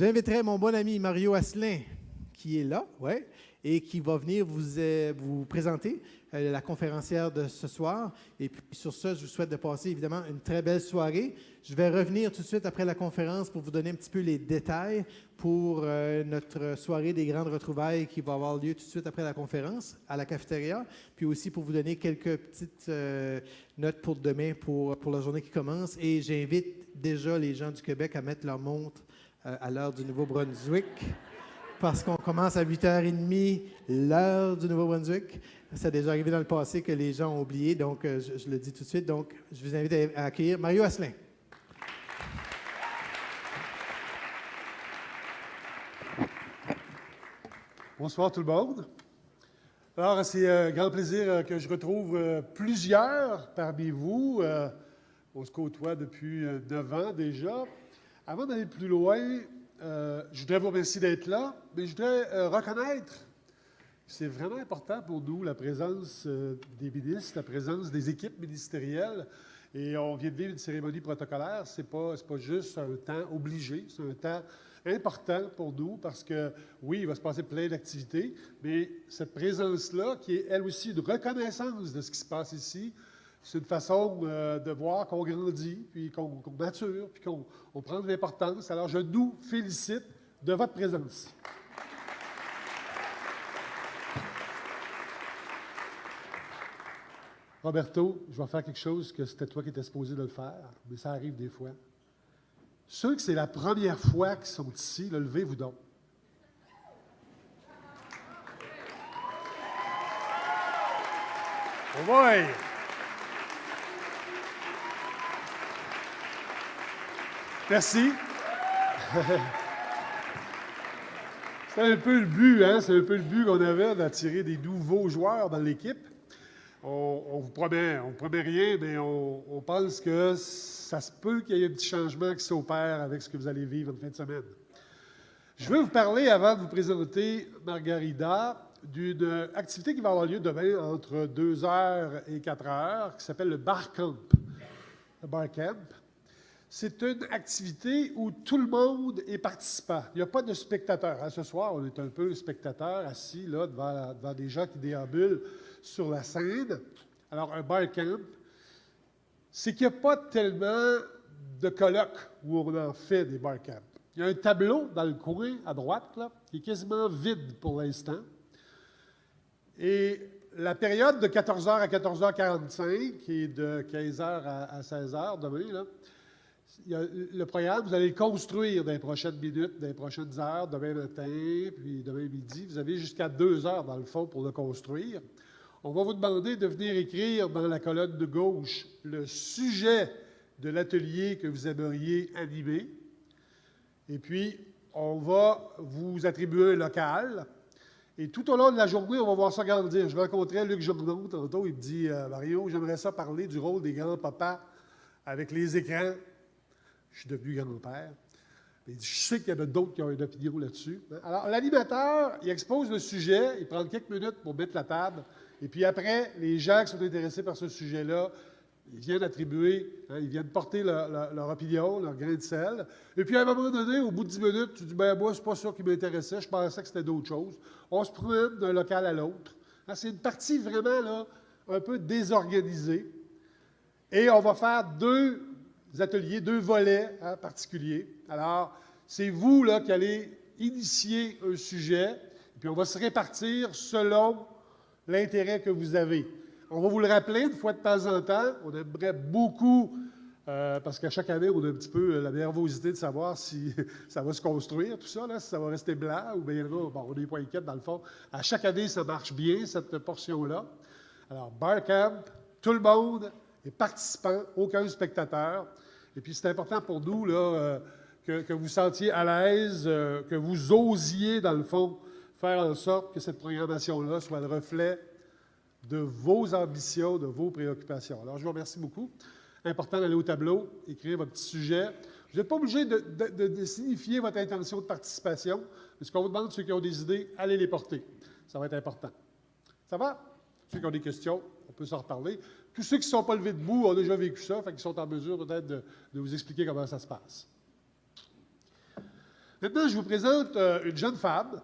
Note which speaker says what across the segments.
Speaker 1: J'inviterai mon bon ami Mario Asselin, qui est là, ouais, et qui va venir vous présenter la conférencière de ce soir. Et puis sur ça, je vous souhaite de passer évidemment une très belle soirée. Je vais revenir tout de suite après la conférence pour vous donner un petit peu les détails pour notre soirée des grandes retrouvailles qui va avoir lieu tout de suite après la conférence à la cafétéria. Puis aussi pour vous donner quelques petites notes pour demain, pour la journée qui commence. Et j'invite déjà les gens du Québec à mettre leur montre à l'heure du Nouveau-Brunswick, parce qu'on commence à 8h30, l'heure du Nouveau-Brunswick. Ça a déjà arrivé dans le passé que les gens ont oublié, donc je le dis tout de suite. Donc, je vous invite à accueillir Mario Asselin.
Speaker 2: Bonsoir tout le monde. Alors, c'est un grand plaisir que je retrouve plusieurs parmi vous. On se côtoie depuis 9 ans déjà. Avant d'aller plus loin, je voudrais vous remercier d'être là, mais je voudrais reconnaître que c'est vraiment important pour nous, la présence des ministres, la présence des équipes ministérielles. Et on vient de vivre une cérémonie protocolaire. C'est pas juste un temps obligé, c'est un temps important pour nous parce que, oui, il va se passer plein d'activités, mais cette présence-là, qui est elle aussi une reconnaissance de ce qui se passe ici, c'est une façon de voir qu'on grandit, puis qu'on mature, puis qu'on prend de l'importance. Alors, je nous félicite de votre présence. Roberto, je vais faire quelque chose que c'était toi qui étais supposé de le faire, mais ça arrive des fois. Ceux que c'est la première fois qu'ils sont ici, levez-vous donc. Oh boy! Merci. C'est un peu le but, hein? C'est un peu le but qu'on avait d'attirer des nouveaux joueurs dans l'équipe. On vous promet rien, mais on pense que ça se peut qu'il y ait un petit changement qui s'opère avec ce que vous allez vivre en fin de semaine. Je veux vous parler, avant de vous présenter Margarida, d'une activité qui va avoir lieu demain entre 2h et 4h, qui s'appelle le Bar Camp. Le Bar Camp. C'est une activité où tout le monde est participant. Il n'y a pas de spectateurs. Ce soir, on est un peu spectateurs, assis là, devant des gens qui déambulent sur la scène. Alors, un bar camp, c'est qu'il n'y a pas tellement de colloques où on en fait des bar camps. Il y a un tableau dans le coin à droite, là, qui est quasiment vide pour l'instant. Et la période de 14h à 14h45, qui est de 15h à 16h demain, là, le programme, vous allez le construire dans les prochaines minutes, dans les prochaines heures, demain matin, puis demain midi. Vous avez jusqu'à 2 heures, dans le fond, pour le construire. On va vous demander de venir écrire dans la colonne de gauche le sujet de l'atelier que vous aimeriez animer. Et puis, on va vous attribuer un local. Et tout au long de la journée, on va voir ça grandir. Je rencontrais Luc Jourdain tantôt, il me dit « Mario, j'aimerais ça parler du rôle des grands-papas avec les écrans. » Je suis devenu grand-père. Je sais qu'il y en a d'autres qui ont une opinion là-dessus. Alors, l'animateur, il expose le sujet, il prend quelques minutes pour mettre la table, et puis après, les gens qui sont intéressés par ce sujet-là, ils viennent attribuer, ils viennent porter leur opinion, leur grain de sel. Et puis, à un moment donné, au bout de 10 minutes, tu dis, ben moi, c'est pas ça qui m'intéressait, je pensais que c'était d'autres choses. On se promène d'un local à l'autre. C'est une partie vraiment, là, un peu désorganisée. Et on va faire 2 ateliers, 2 volets particuliers. Alors, c'est vous là, qui allez initier un sujet, et puis on va se répartir selon l'intérêt que vous avez. On va vous le rappeler une fois de temps en temps. On aimerait beaucoup, parce qu'à chaque année, on a un petit peu la nervosité de savoir si ça va se construire, tout ça, là, si ça va rester blanc, ou bien là, bon, on n'est pas inquiète dans le fond. À chaque année, ça marche bien, cette portion-là. Alors, Bar Camp, tout le monde est participant, aucun spectateur. Et puis, c'est important pour nous là, que vous sentiez à l'aise, que vous osiez, dans le fond, faire en sorte que cette programmation-là soit le reflet de vos ambitions, de vos préoccupations. Alors, je vous remercie beaucoup. Important d'aller au tableau, écrire votre petit sujet. Vous n'êtes pas obligé de signifier votre intention de participation. Mais ce qu'on vous demande, ceux qui ont des idées, allez les porter. Ça va être important. Ça va? Ceux qui ont des questions, on peut s'en reparler. Tous ceux qui ne sont pas levés debout ont déjà vécu ça, fait qu'ils sont en mesure peut-être de vous expliquer comment ça se passe. Maintenant, je vous présente une jeune femme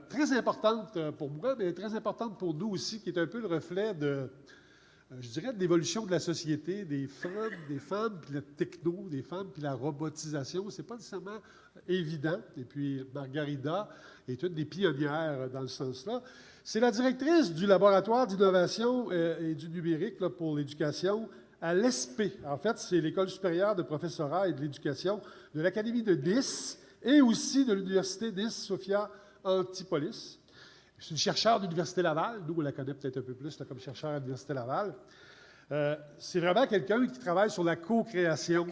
Speaker 2: très importante pour moi, mais très importante pour nous aussi, qui est un peu le reflet de, je dirais, de l'évolution de la société, des femmes, puis la techno, des femmes, puis la robotisation. C'est pas nécessairement évident. Et puis, Margarida est une des pionnières dans le sens-là. C'est la directrice du laboratoire d'innovation et du numérique là, pour l'éducation à l'ESP. En fait, c'est l'École supérieure de professorat et de l'éducation de l'Académie de Nice et aussi de l'Université Nice Sophia Antipolis. C'est une chercheure de l'Université Laval. Nous, on la connaît peut-être un peu plus là, comme chercheure à l'Université Laval. C'est vraiment quelqu'un qui travaille sur la co-création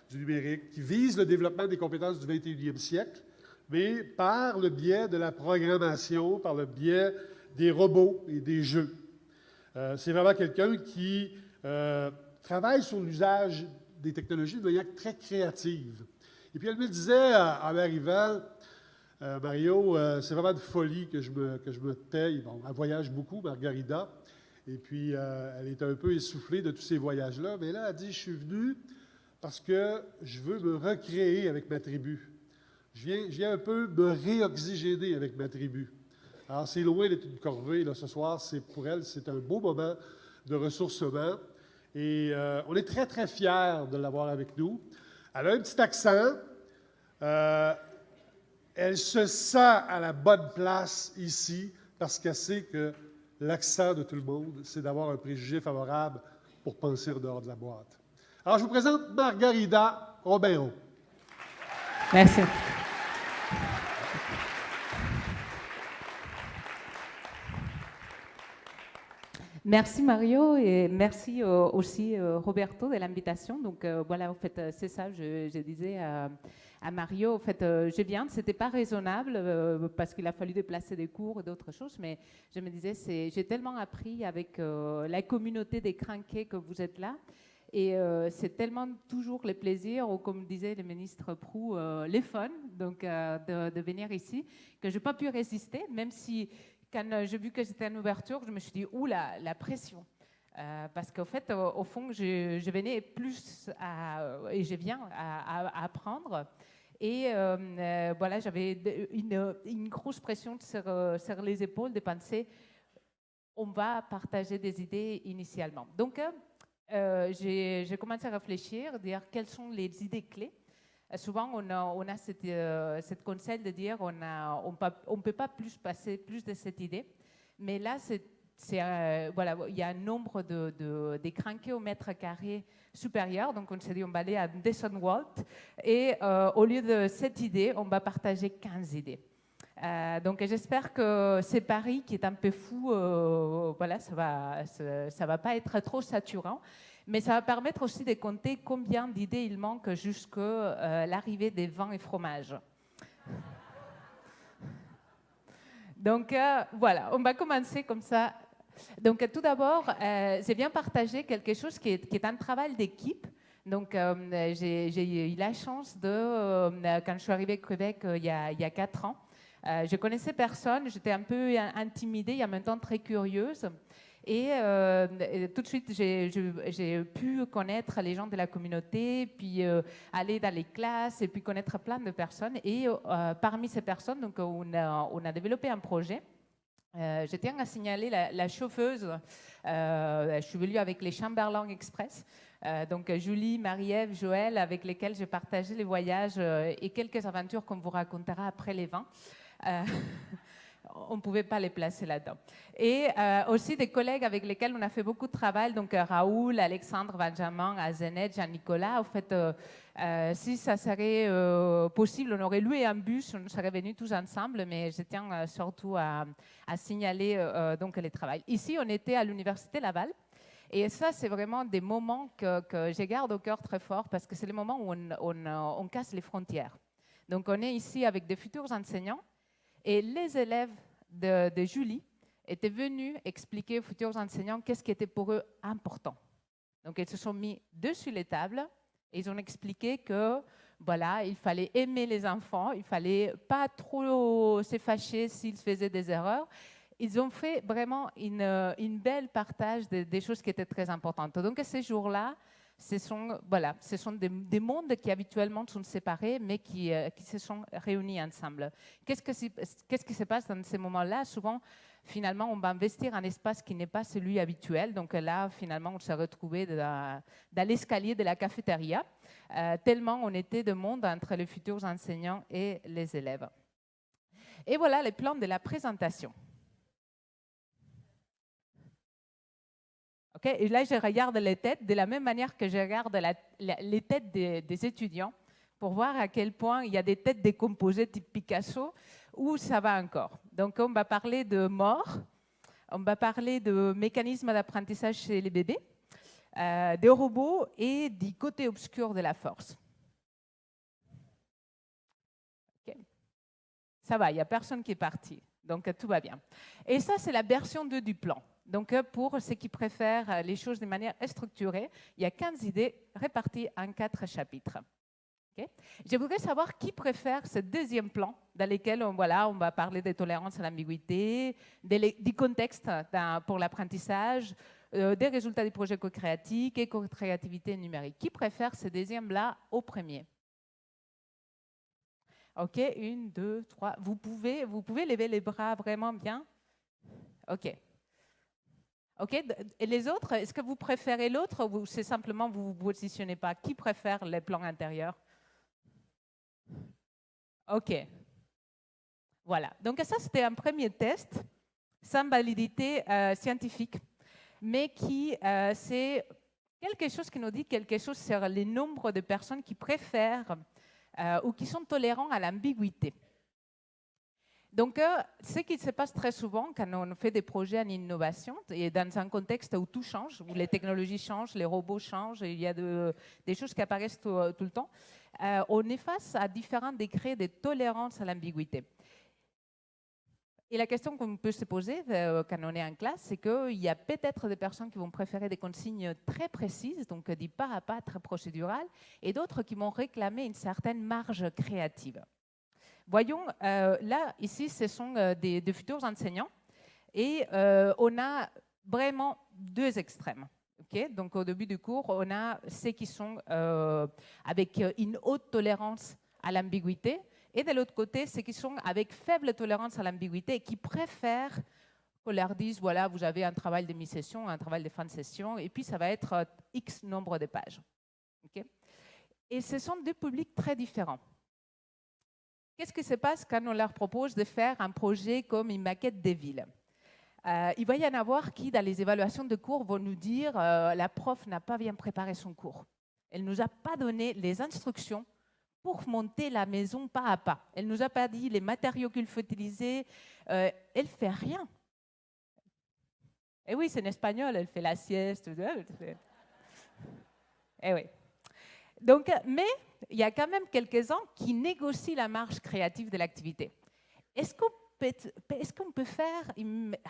Speaker 2: du numérique, qui vise le développement des compétences du 21e siècle, mais par le biais de la programmation, par le biais des robots et des jeux. C'est vraiment quelqu'un qui travaille sur l'usage des technologies de manière très créative. Et puis elle me disait, en m'arrivant, Mario, c'est vraiment de folie que je me paye. Bon, elle voyage beaucoup, Margarida, et puis elle est un peu essoufflée de tous ces voyages-là. Mais là, elle dit, je suis venu parce que je veux me recréer avec ma tribu. Je viens un peu me réoxygéner avec ma tribu. Alors, c'est loin d'être une corvée, là, ce soir. Pour elle, c'est un beau moment de ressourcement. Et on est très, très fiers de l'avoir avec nous. Elle a un petit accent. Elle se sent à la bonne place ici parce qu'elle sait que l'accent de tout le monde, c'est d'avoir un préjugé favorable pour penser en dehors de la boîte. Alors, je vous présente Margarida Romero.
Speaker 3: Merci. Merci Mario et merci aussi Roberto de l'invitation. Donc voilà, en fait, c'est ça, je disais à Mario, en fait, je viens, c'était pas raisonnable parce qu'il a fallu déplacer des cours et d'autres choses, mais je me disais, j'ai tellement appris avec la communauté des crinqués que vous êtes là. Et c'est tellement toujours le plaisir, ou comme disait le ministre Proulx, les fun, donc de venir ici, que je n'ai pas pu résister, même si quand j'ai vu que c'était une ouverture, je me suis dit, oula, la pression. Parce qu'en fait, au fond, je venais plus et je viens à apprendre. Et voilà, j'avais une grosse pression sur les épaules de penser, on va partager des idées initialement. Donc, j'ai commencé à réfléchir, dire quelles sont les idées clés. Souvent, on a cette conseil de dire on ne peut pas passer plus de cette idée. Mais là, voilà, il y a un nombre de crinqués au mètre carré supérieur. Donc, on s'est dit on va aller à 200 watts. Et au lieu de cette idée, on va partager 15 idées. Donc, j'espère que c'est Paris qui est un peu fou. Voilà, ça va pas être trop saturant. Mais ça va permettre aussi de compter combien d'idées il manque jusqu'à l'arrivée des vins et fromages. Donc voilà, on va commencer comme ça. Donc tout d'abord, j'ai bien partagé quelque chose qui est un travail d'équipe. Donc j'ai eu la chance quand je suis arrivée au Québec il y a 4 ans, je connaissais personne, j'étais un peu intimidée et en même temps très curieuse. Et tout de suite, j'ai pu connaître les gens de la communauté, puis aller dans les classes et puis connaître plein de personnes. Et parmi ces personnes, donc, on a développé un projet. Je tiens à signaler la chauffeuse. Je suis venue avec les Chamberlain Express. Donc Julie, Marie-Ève, Joël, avec lesquels j'ai partagé les voyages et quelques aventures qu'on vous racontera après les vins. On ne pouvait pas les placer là-dedans. Et aussi des collègues avec lesquels on a fait beaucoup de travail, donc Raoul, Alexandre, Benjamin, Azenet, Jean-Nicolas. En fait, si ça serait possible, on aurait loué un bus, on serait venus tous ensemble, mais je tiens surtout à signaler donc les travaux. Ici, on était à l'Université Laval. Et ça, c'est vraiment des moments que je garde au cœur très fort parce que c'est les moments où on casse les frontières. Donc, on est ici avec des futurs enseignants. Et les élèves de Julie étaient venus expliquer aux futurs enseignants qu'est-ce qui était pour eux important. Donc, ils se sont mis dessus les tables et ils ont expliqué que, voilà, il fallait aimer les enfants, il ne fallait pas trop se fâcher s'ils faisaient des erreurs. Ils ont fait vraiment une belle partage des choses qui étaient très importantes. Donc, ces jours-là, ce sont des mondes qui habituellement sont séparés, mais qui se sont réunis ensemble. Qu'est-ce qui se passe dans ces moments-là? Souvent, finalement, on va investir un espace qui n'est pas celui habituel. Donc là, finalement, on s'est retrouvé dans l'escalier de la cafétéria, tellement on était de monde entre les futurs enseignants et les élèves. Et voilà les plans de la présentation. Okay, et là, je regarde les têtes de la même manière que je regarde les têtes des étudiants pour voir à quel point il y a des têtes décomposées type Picasso ou ça va encore. Donc, on va parler de mort, on va parler de mécanismes d'apprentissage chez les bébés, des robots et du côté obscur de la force. Okay. Ça va, il n'y a personne qui est parti, donc tout va bien. Et ça, c'est la version 2 du plan. Donc, pour ceux qui préfèrent les choses de manière structurée, il y a 15 idées réparties en 4 chapitres. Okay. Je voudrais savoir qui préfère ce deuxième plan dans lequel on va parler de tolérance à l'ambiguïté, du contexte pour l'apprentissage, des résultats du projet co-créatif et co-créativité numérique. Qui préfère ce deuxième-là au premier? OK, 1, 2, 3. Vous pouvez lever les bras vraiment bien? OK. OK. Et les autres, est-ce que vous préférez l'autre ou c'est simplement vous ne vous positionnez pas? Qui préfère les plans intérieurs? OK. Voilà. Donc ça, c'était un premier test sans validité scientifique, mais qui c'est quelque chose qui nous dit quelque chose sur le nombre de personnes qui préfèrent ou qui sont tolérants à l'ambiguïté. Donc, ce qui se passe très souvent quand on fait des projets en innovation et dans un contexte où tout change, où les technologies changent, les robots changent, et il y a des choses qui apparaissent tout le temps, on est face à différents degrés de tolérance à l'ambiguïté. Et la question qu'on peut se poser quand on est en classe, c'est qu'il y a peut-être des personnes qui vont préférer des consignes très précises, donc du pas à pas très procédural, et d'autres qui vont réclamer une certaine marge créative. Voyons, là, ici, ce sont des futurs enseignants et on a vraiment 2 extrêmes. Okay? Donc, au début du cours, on a ceux qui sont avec une haute tolérance à l'ambiguïté et de l'autre côté, ceux qui sont avec faible tolérance à l'ambiguïté et qui préfèrent qu'on leur dise, voilà, vous avez un travail de mi-session, un travail de fin de session et puis ça va être X nombre de pages. Okay? Et ce sont 2 publics très différents. Qu'est-ce qui se passe quand on leur propose de faire un projet comme une maquette des villes? Il va y en avoir qui, dans les évaluations de cours, vont nous dire la prof n'a pas bien préparé son cours. Elle ne nous a pas donné les instructions pour monter la maison pas à pas. Elle ne nous a pas dit les matériaux qu'il faut utiliser. Elle ne fait rien. Et oui, c'est en espagnol, elle fait la sieste. Et oui. Donc, mais il y a quand même quelques-uns qui négocient la marge créative de l'activité. Est-ce qu'on peut faire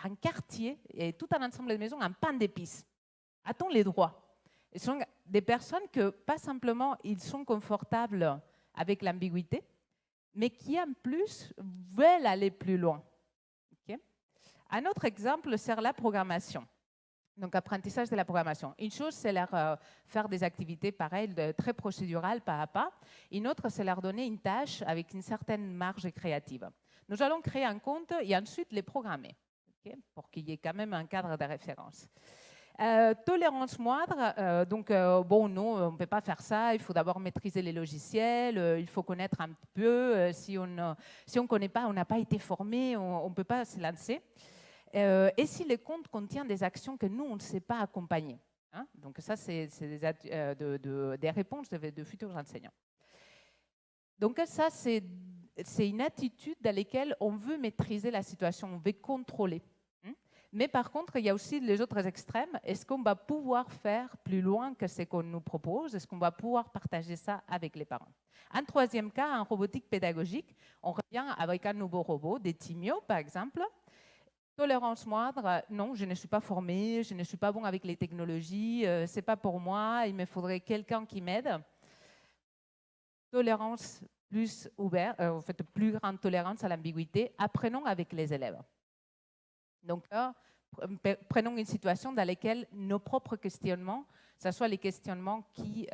Speaker 3: un quartier et tout un ensemble de maisons un pain d'épices? A-t-on les droits? Ce sont des personnes que, pas simplement, ils sont confortables avec l'ambiguïté, mais qui, en plus, veulent aller plus loin. Okay? Un autre exemple, c'est la programmation. Donc, apprentissage de la programmation. Une chose, c'est leur faire des activités pareilles, très procédurales, pas à pas. Une autre, c'est leur donner une tâche avec une certaine marge créative. Nous allons créer un compte et ensuite les programmer, okay, pour qu'il y ait quand même un cadre de référence. Tolérance moindre, bon, non, on ne peut pas faire ça, il faut d'abord maîtriser les logiciels, il faut connaître un peu, si on ne connaît pas, on n'a pas été formé, on ne peut pas se lancer. Et si le compte contient des actions que nous, on ne sait pas accompagner. Hein? Donc ça, c'est des réponses de futurs enseignants. Donc ça, c'est une attitude dans laquelle on veut maîtriser la situation, on veut contrôler. Mais par contre, il y a aussi les autres extrêmes. Est-ce qu'on va pouvoir faire plus loin que ce qu'on nous propose? Est-ce qu'on va pouvoir partager ça avec les parents? Un troisième cas, en robotique pédagogique, on revient avec un nouveau robot, des Timio par exemple. Tolérance moindre, non, je ne suis pas formée, je ne suis pas bon avec les technologies, ce n'est pas pour moi, il me faudrait quelqu'un qui m'aide. Tolérance plus ouverte, en fait, plus grande tolérance à l'ambiguïté, apprenons avec les élèves. Donc, prenons une situation dans laquelle nos propres questionnements ce soit les questionnements qui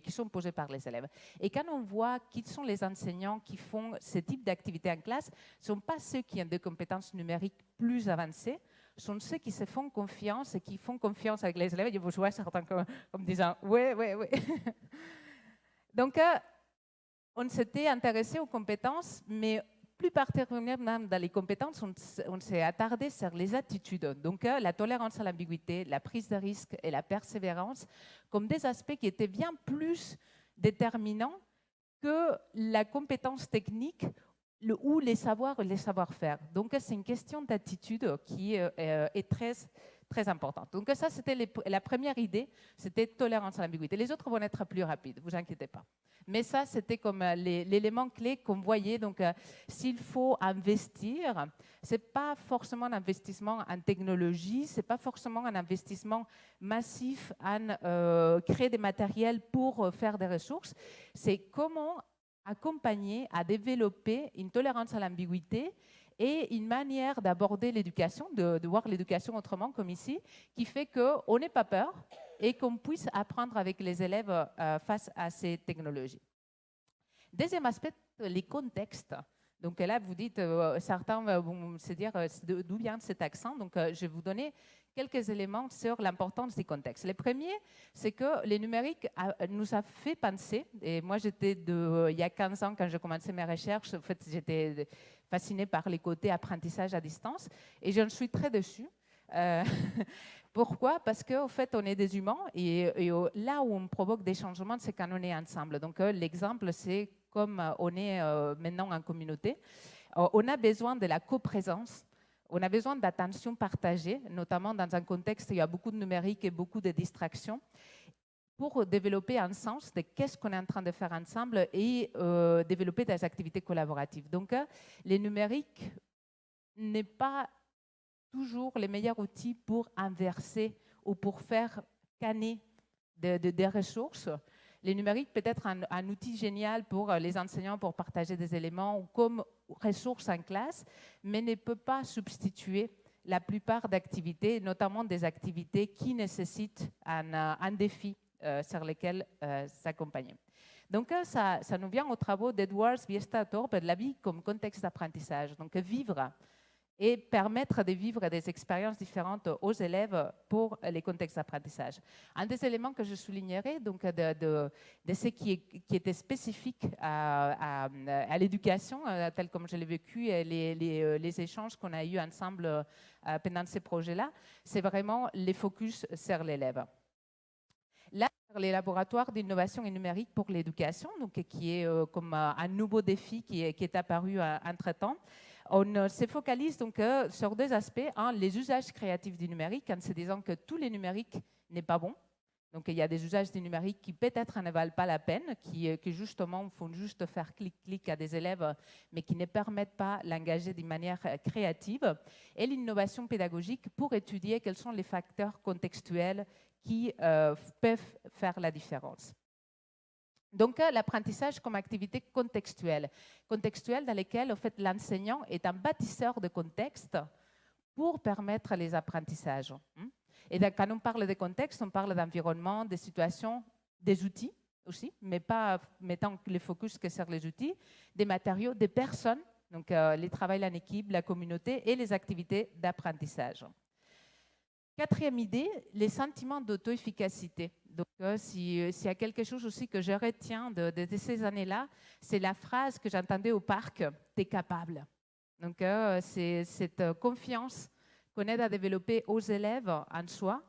Speaker 3: sont posés par les élèves. Et quand on voit qui sont les enseignants qui font ce type d'activité en classe, ce ne sont pas ceux qui ont des compétences numériques plus avancées, ce sont ceux qui se font confiance et qui font confiance avec les élèves. Et vous voyez certains comme disant « oui, oui, oui ». Donc, on s'était intéressé aux compétences, mais plus particulièrement dans les compétences, on s'est attardé sur les attitudes. Donc, la tolérance à l'ambiguïté, la prise de risque et la persévérance, comme des aspects qui étaient bien plus déterminants que la compétence technique ou les savoirs et les savoir-faire. Donc, c'est une question d'attitude qui est très, très importante. Donc, ça, c'était la première idée, c'était tolérance à l'ambiguïté. Les autres vont être plus rapides, ne vous inquiétez pas. Mais ça, c'était comme l'élément clé qu'on voyait. Donc, s'il faut investir, ce n'est pas forcément un investissement en technologie, ce n'est pas forcément un investissement massif en créer des matériels pour faire des ressources. C'est comment accompagner à développer une tolérance à l'ambiguïté et une manière d'aborder l'éducation, de voir l'éducation autrement, comme ici, qui fait qu'on n'ait pas peur et qu'on puisse apprendre avec les élèves face à ces technologies. Deuxième aspect, les contextes. Donc là, vous dites, certains vont se dire d'où vient cet accent. Donc, je vais vous donner quelques éléments sur l'importance des contextes. Le premier, c'est que le numérique nous a fait penser, et moi j'étais il y a 15 ans quand j'ai commencé mes recherches, en fait j'étais fascinée par les côtés apprentissage à distance, et j'en suis très déçue. Pourquoi? Parce qu'en fait, on est des humains, et là où on provoque des changements, c'est quand on est ensemble. Donc l'exemple, c'est comme on est maintenant en communauté, on a besoin de la coprésence. On a besoin d'attention partagée, notamment dans un contexte où il y a beaucoup de numérique et beaucoup de distractions, pour développer un sens de qu'est-ce qu'on est en train de faire ensemble et développer des activités collaboratives. Donc, le numérique n'est pas toujours le meilleur outil pour inverser ou pour faire canner des ressources. Le numérique peut être un outil génial pour les enseignants pour partager des éléments ou comme ressource en classe, mais ne peut pas substituer la plupart d'activités, notamment des activités qui nécessitent un défi sur lesquels s'accompagner. Donc, ça nous vient aux travaux d'Edwards, Biesta, Thorpe, de la vie comme contexte d'apprentissage. Donc, vivre et permettre de vivre des expériences différentes aux élèves pour les contextes d'apprentissage. Un des éléments que je soulignerai, donc de ce qui était spécifique à l'éducation, tel comme je l'ai vécu, et les échanges qu'on a eus ensemble pendant ces projets-là, c'est vraiment les focus sur l'élève. Là, les laboratoires d'innovation et numérique pour l'éducation, donc qui est comme un nouveau défi qui est apparu entre-temps. On se focalise donc sur deux aspects. Un, les usages créatifs du numérique, en se disant que tous les numériques n'est pas bon. Donc, il y a des usages du numérique qui peut-être ne valent pas la peine, qui justement font juste faire clic-clic à des élèves, mais qui ne permettent pas l'engager d'une manière créative. Et l'innovation pédagogique pour étudier quels sont les facteurs contextuels qui peuvent faire la différence. Donc, l'apprentissage comme activité contextuelle dans laquelle en fait, l'enseignant est un bâtisseur de contexte pour permettre les apprentissages. Et donc, quand on parle de contexte, on parle d'environnement, des situations, des outils aussi, mais pas mettant le focus que sur les outils, des matériaux, des personnes, donc les travails en équipe, la communauté et les activités d'apprentissage. Quatrième idée, les sentiments d'auto-efficacité. Donc, s'il y a quelque chose aussi que je retiens de ces années-là, c'est la phrase que j'entendais au parc, « t'es capable ». Donc, c'est cette confiance qu'on aide à développer aux élèves en soi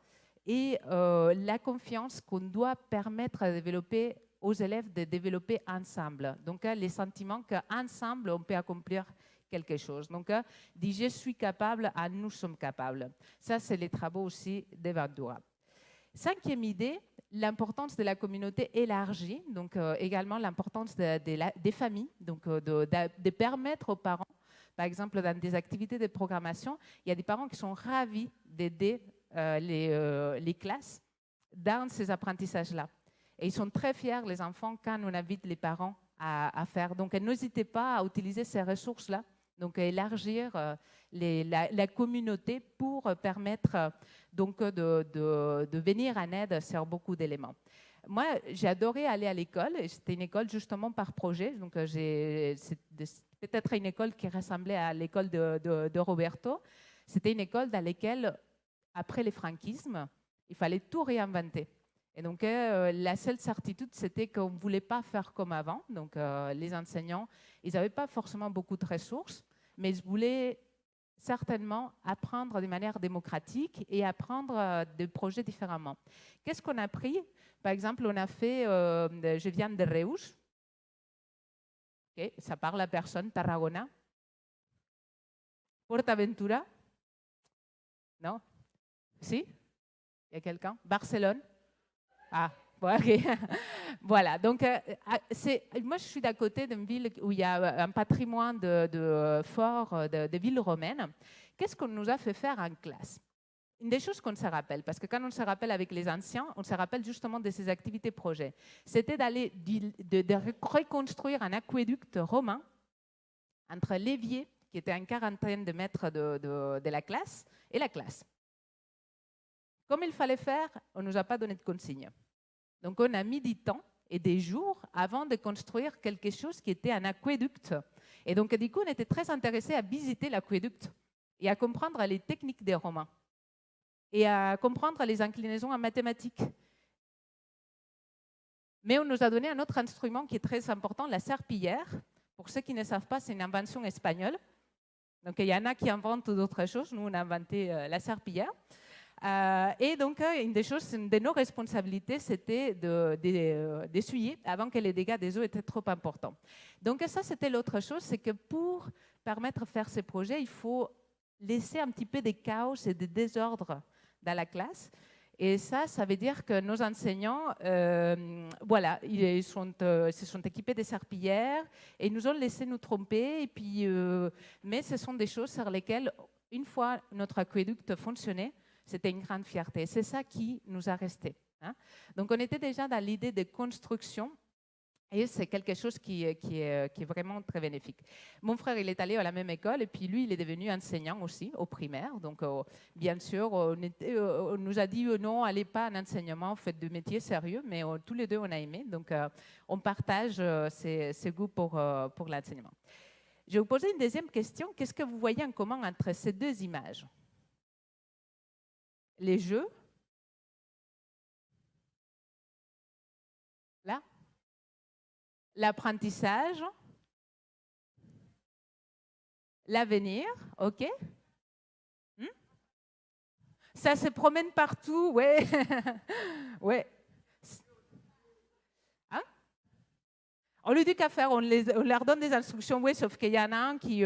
Speaker 3: et la confiance qu'on doit permettre à développer aux élèves de développer ensemble. Donc, les sentiments qu'ensemble, on peut accomplir quelque chose. Donc, dit je suis capable à nous sommes capables. Ça, c'est les travaux aussi de Bandura. Cinquième idée, l'importance de la communauté élargie, donc également l'importance des familles, donc de permettre aux parents, par exemple dans des activités de programmation, il y a des parents qui sont ravis d'aider les classes dans ces apprentissages-là. Et ils sont très fiers, les enfants, quand on invite les parents à faire. Donc, n'hésitez pas à utiliser ces ressources-là Donc, élargir la communauté pour permettre donc de venir en aide sur beaucoup d'éléments. Moi, j'ai adoré aller à l'école. C'était une école justement par projet. Donc, c'est peut-être une école qui ressemblait à l'école de Roberto. C'était une école dans laquelle, après le franquisme, il fallait tout réinventer. Et donc, la seule certitude, c'était qu'on ne voulait pas faire comme avant. Donc, les enseignants, ils n'avaient pas forcément beaucoup de ressources, mais ils voulaient certainement apprendre de manière démocratique et apprendre des projets différemment. Qu'est-ce qu'on a appris? Par exemple, on a fait, je viens de Reus, okay, ça parle à personne, Tarragona. Portaventura? Non? Si? Il y a quelqu'un? Barcelone? Ah, bon, okay. Voilà. Donc, moi, je suis d'à côté d'une ville où il y a un patrimoine fort de villes romaines. Qu'est-ce qu'on nous a fait faire en classe? Une des choses qu'on se rappelle, parce que quand on se rappelle avec les anciens, on se rappelle justement de ces activités projets. C'était d'aller de reconstruire un aqueduc romain entre l'évier, qui était à une quarantaine de mètres de la classe, et la classe. Comme il fallait faire, on ne nous a pas donné de consignes. Donc, on a mis du temps et des jours avant de construire quelque chose qui était un aqueduc. Et donc, du coup, on était très intéressés à visiter l'aqueduc et à comprendre les techniques des Romains et à comprendre les inclinaisons en mathématiques. Mais on nous a donné un autre instrument qui est très important, la serpillière. Pour ceux qui ne savent pas, c'est une invention espagnole. Donc, il y en a qui inventent d'autres choses. Nous, on a inventé la serpillière. Et donc, une des choses, de nos responsabilités, c'était d'essuyer avant que les dégâts des eaux étaient trop importants. Donc, ça, c'était l'autre chose, c'est que pour permettre de faire ces projets, il faut laisser un petit peu de chaos et de désordre dans la classe. Et ça veut dire que nos enseignants, voilà, ils se sont équipés de serpillières et ils nous ont laissé nous tromper. Et puis, mais ce sont des choses sur lesquelles, une fois notre aqueduc fonctionnait, c'était une grande fierté. C'est ça qui nous a resté. Hein. Donc, on était déjà dans l'idée de construction et c'est quelque chose qui est vraiment très bénéfique. Mon frère, il est allé à la même école et puis lui, il est devenu enseignant aussi au primaire. Donc, bien sûr, on nous a dit non, allez pas en enseignement, faites de métiers sérieux, mais tous les deux, on a aimé. Donc, on partage ces goûts pour l'enseignement. Je vais vous poser une deuxième question. Qu'est-ce que vous voyez en commun entre ces deux images? Les jeux, là, l'apprentissage, l'avenir, ok? Ça se promène partout, ouais. Ouais. Hein? On lui dit qu'à faire, on leur donne des instructions, oui, sauf qu'il y en a un qui,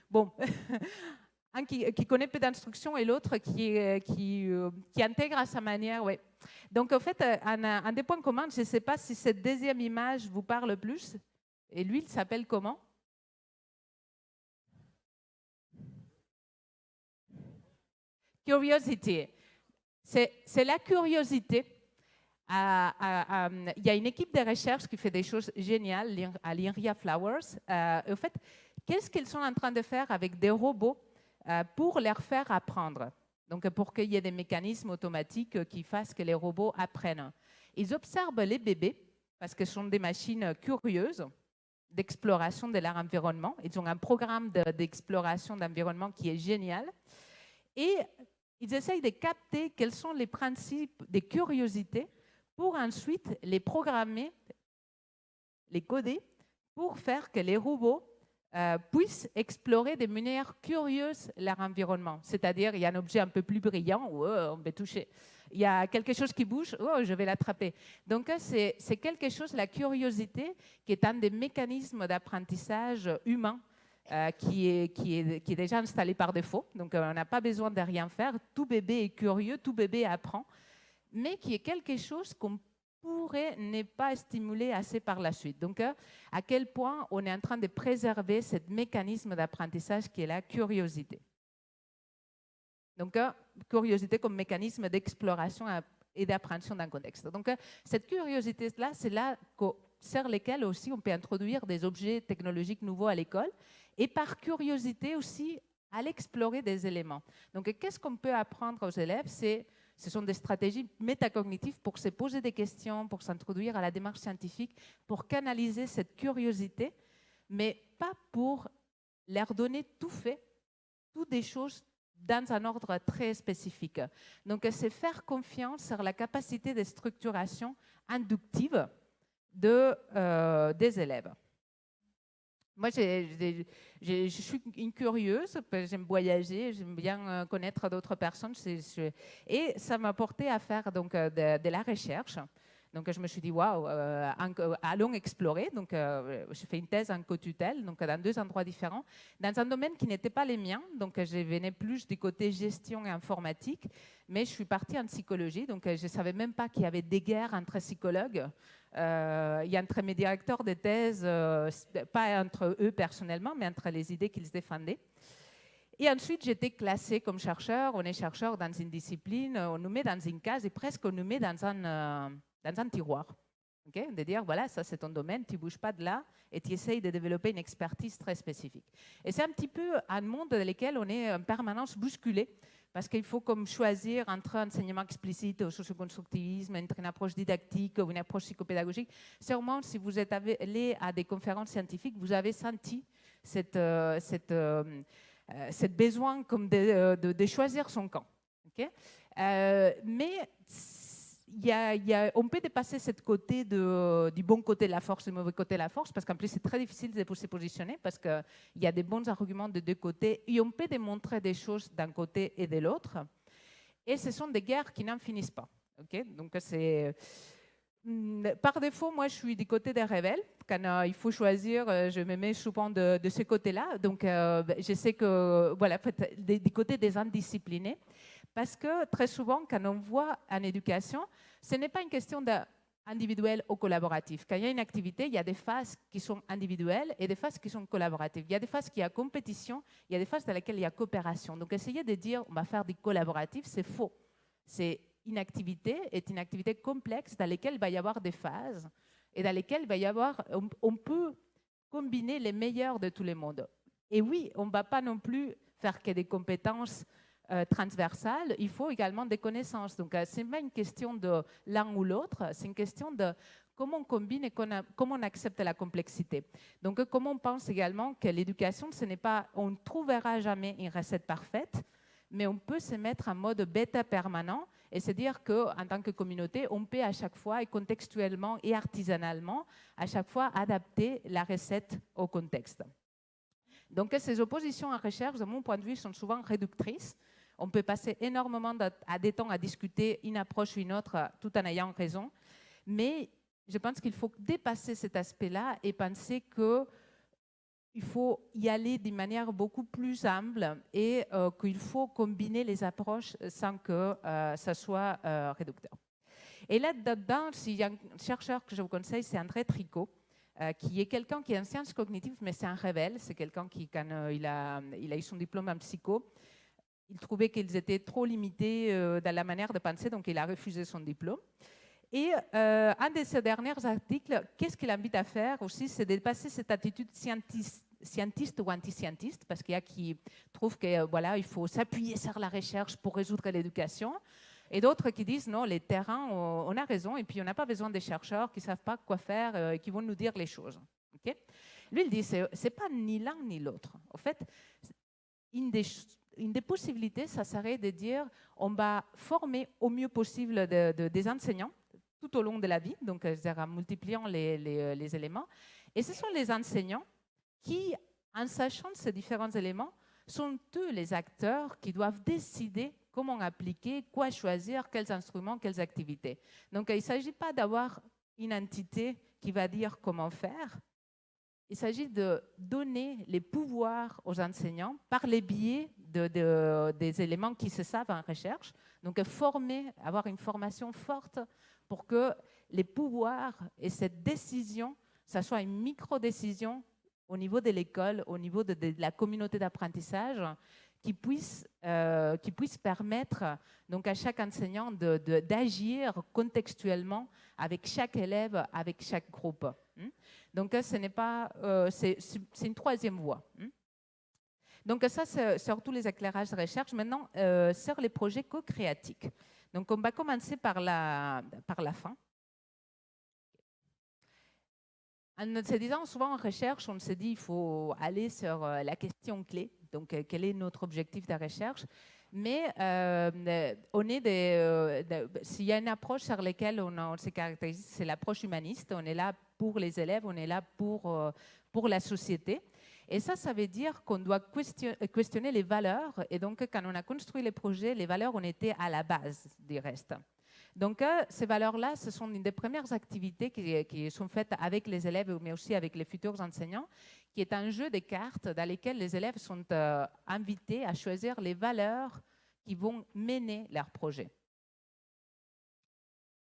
Speaker 3: bon, un qui connaît peu d'instructions et l'autre qui intègre à sa manière, ouais. Donc, en fait, un des points communs, je ne sais pas si cette deuxième image vous parle plus. Et lui, il s'appelle comment? Curiosity. C'est la curiosité. Il y a une équipe de recherche qui fait des choses géniales à l'INRIA Flowers. En fait, qu'est-ce qu'ils sont en train de faire avec des robots pour leur faire apprendre? Donc, pour qu'il y ait des mécanismes automatiques qui fassent que les robots apprennent. Ils observent les bébés, parce que ce sont des machines curieuses d'exploration de leur environnement. Ils ont un programme d'exploration d'environnement qui est génial. Et ils essayent de capter quels sont les principes des curiosités pour ensuite les programmer, les coder, pour faire que les robots puissent explorer de manière curieuse leur environnement. C'est-à-dire, il y a un objet un peu plus brillant, on va toucher. Il y a quelque chose qui bouge, je vais l'attraper. Donc, c'est quelque chose, la curiosité, qui est un des mécanismes d'apprentissage humain qui est déjà installé par défaut. Donc, on n'a pas besoin de rien faire. Tout bébé est curieux, tout bébé apprend, mais qui est quelque chose qu'on pourrait ne pas stimuler assez par la suite. Donc, à quel point on est en train de préserver ce mécanisme d'apprentissage qui est la curiosité. Donc, curiosité comme mécanisme d'exploration et d'appréhension d'un contexte. Donc, cette curiosité-là, c'est là sur lesquels aussi on peut introduire des objets technologiques nouveaux à l'école et par curiosité aussi aller explorer des éléments. Donc, qu'est-ce qu'on peut apprendre aux élèves? Ce sont des stratégies métacognitives pour se poser des questions, pour s'introduire à la démarche scientifique, pour canaliser cette curiosité, mais pas pour leur donner tout fait, toutes des choses dans un ordre très spécifique. Donc, c'est faire confiance sur la capacité de structuration inductive des élèves. Moi, je suis une curieuse, j'aime voyager, j'aime bien connaître d'autres personnes. Et ça m'a porté à faire donc, de la recherche. Donc, je me suis dit, waouh, allons explorer. Donc, je fais une thèse en co-tutelle, donc dans 2 endroits différents, dans un domaine qui n'était pas les miens. Donc, je venais plus du côté gestion et informatique, mais je suis partie en psychologie. Donc, je ne savais même pas qu'il y avait des guerres entre psychologues. Il y a entre mes directeurs de thèse, pas entre eux personnellement, mais entre les idées qu'ils défendaient. Et ensuite, j'étais classée comme chercheur. On est chercheur dans une discipline, on nous met dans une case et presque on nous met dans un tiroir. Okay? De dire, voilà, ça c'est ton domaine, tu ne bouges pas de là et tu essayes de développer une expertise très spécifique. Et c'est un petit peu un monde dans lequel on est en permanence bousculé parce qu'il faut comme choisir entre enseignement explicite au socioconstructivisme, entre une approche didactique ou une approche psychopédagogique. Sûrement, si vous êtes allé à des conférences scientifiques, vous avez senti cette besoin comme de choisir son camp. Okay? Mais on peut dépasser cette côté du bon côté de la force, du mauvais côté de la force, parce qu'en plus c'est très difficile de se positionner, parce qu'il y a des bons arguments de 2 côtés, et on peut démontrer des choses d'un côté et de l'autre, et ce sont des guerres qui n'en finissent pas. Okay? Donc par défaut, moi je suis du côté des rebelles. Quand il faut choisir, je me mets souvent de ce côté-là. Donc je sais que, voilà, du côté des indisciplinés. Parce que très souvent, quand on voit en éducation, ce n'est pas une question d'individuel ou collaboratif. Quand il y a une activité, il y a des phases qui sont individuelles et des phases qui sont collaboratives. Il y a des phases qui y a compétition, il y a des phases dans lesquelles il y a coopération. Donc, essayer de dire on va faire du collaboratif, c'est faux. Une activité est une activité complexe dans laquelle il va y avoir des phases et dans lesquelles il va y avoir, on peut combiner les meilleurs de tous les mondes. Et oui, on ne va pas non plus faire que des compétences transversales, il faut également des connaissances. Donc, ce n'est pas une question de l'un ou l'autre, c'est une question de comment on combine et comment on accepte la complexité. Donc, comment on pense également que l'éducation, on ne trouvera jamais une recette parfaite, mais on peut se mettre en mode bêta permanent et se dire qu'en tant que communauté, on peut à chaque fois, et contextuellement et artisanalement, à chaque fois adapter la recette au contexte. Donc, ces oppositions en recherche, de mon point de vue, sont souvent réductrices. On peut passer énormément de temps à discuter une approche ou une autre tout en ayant raison. Mais je pense qu'il faut dépasser cet aspect-là et penser qu'il faut y aller d'une manière beaucoup plus humble et qu'il faut combiner les approches sans que ça soit réducteur. Et là-dedans, s'il y a un chercheur que je vous conseille, c'est André Tricot, qui est quelqu'un qui est en sciences cognitives, mais c'est un rebelle. C'est quelqu'un qui, quand il a eu son diplôme en psycho, il trouvait qu'ils étaient trop limités dans la manière de penser, donc il a refusé son diplôme. Et un de ses derniers articles, qu'est-ce qu'il invite à faire aussi, c'est de dépasser cette attitude scientiste ou anti-scientiste, parce qu'il y a qui trouvent que voilà, il faut s'appuyer sur la recherche pour résoudre l'éducation, et d'autres qui disent non, les terrains, on a raison, et puis on n'a pas besoin des chercheurs qui ne savent pas quoi faire et qui vont nous dire les choses. Okay? Lui, il dit c'est pas ni l'un ni l'autre. En fait, une des possibilités, ça serait de dire on va former au mieux possible des enseignants tout au long de la vie, donc en multipliant les éléments. Et ce sont les enseignants qui, en sachant ces différents éléments, sont eux les acteurs qui doivent décider comment appliquer, quoi choisir, quels instruments, quelles activités. Donc, il ne s'agit pas d'avoir une entité qui va dire comment faire. Il s'agit de donner les pouvoirs aux enseignants par les biais des éléments qui se savent en recherche. Donc, avoir une formation forte pour que les pouvoirs et cette décision, ça soit une micro-décision au niveau de l'école, au niveau de la communauté d'apprentissage, qui puisse permettre donc, à chaque enseignant d'agir contextuellement avec chaque élève, avec chaque groupe. Donc, ce n'est pas, c'est une troisième voie. Donc, ça, c'est sur tous les éclairages de recherche. Maintenant, sur les projets co-créatiques. Donc, on va commencer par la fin. En se disant souvent en recherche, on se dit qu'il faut aller sur la question clé. Donc, quel est notre objectif de recherche? Mais s'il y a une approche sur laquelle on se caractérise, c'est l'approche humaniste. On est là pour les élèves, on est là pour la société. Et ça veut dire qu'on doit questionner les valeurs. Et donc, quand on a construit les projets, les valeurs ont été à la base du reste. Donc, ces valeurs-là, ce sont une des premières activités qui sont faites avec les élèves, mais aussi avec les futurs enseignants, qui est un jeu de cartes dans lesquelles les élèves sont invités à choisir les valeurs qui vont mener leur projet.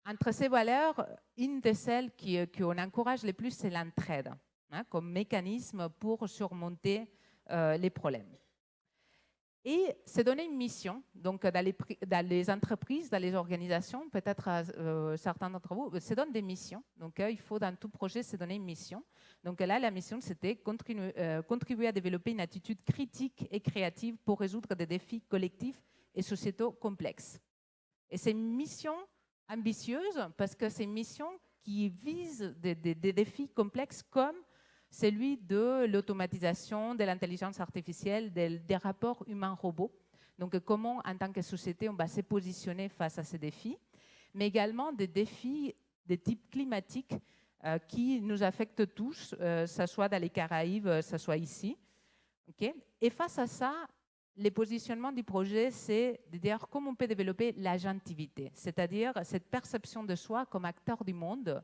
Speaker 3: Entre ces valeurs, une de celles qu'on encourage le plus, c'est l'entraide, comme mécanisme pour surmonter les problèmes. Et se donner une mission, donc dans les entreprises, dans les organisations, peut-être certains d'entre vous se donnent des missions. Donc il faut dans tout projet se donner une mission. Donc là, la mission, c'était contribuer à développer une attitude critique et créative pour résoudre des défis collectifs et sociétaux complexes. Et c'est une mission ambitieuse parce que c'est une mission qui vise des défis complexes comme celui de l'automatisation, de l'intelligence artificielle, des rapports humains-robots. Donc, comment, en tant que société, on va se positionner face à ces défis, mais également des défis de type climatique qui nous affectent tous, que ce soit dans les Caraïbes, que ce soit ici. Okay? Et face à ça, le positionnement du projet, c'est de dire comment on peut développer l'agentivité, c'est-à-dire cette perception de soi comme acteur du monde,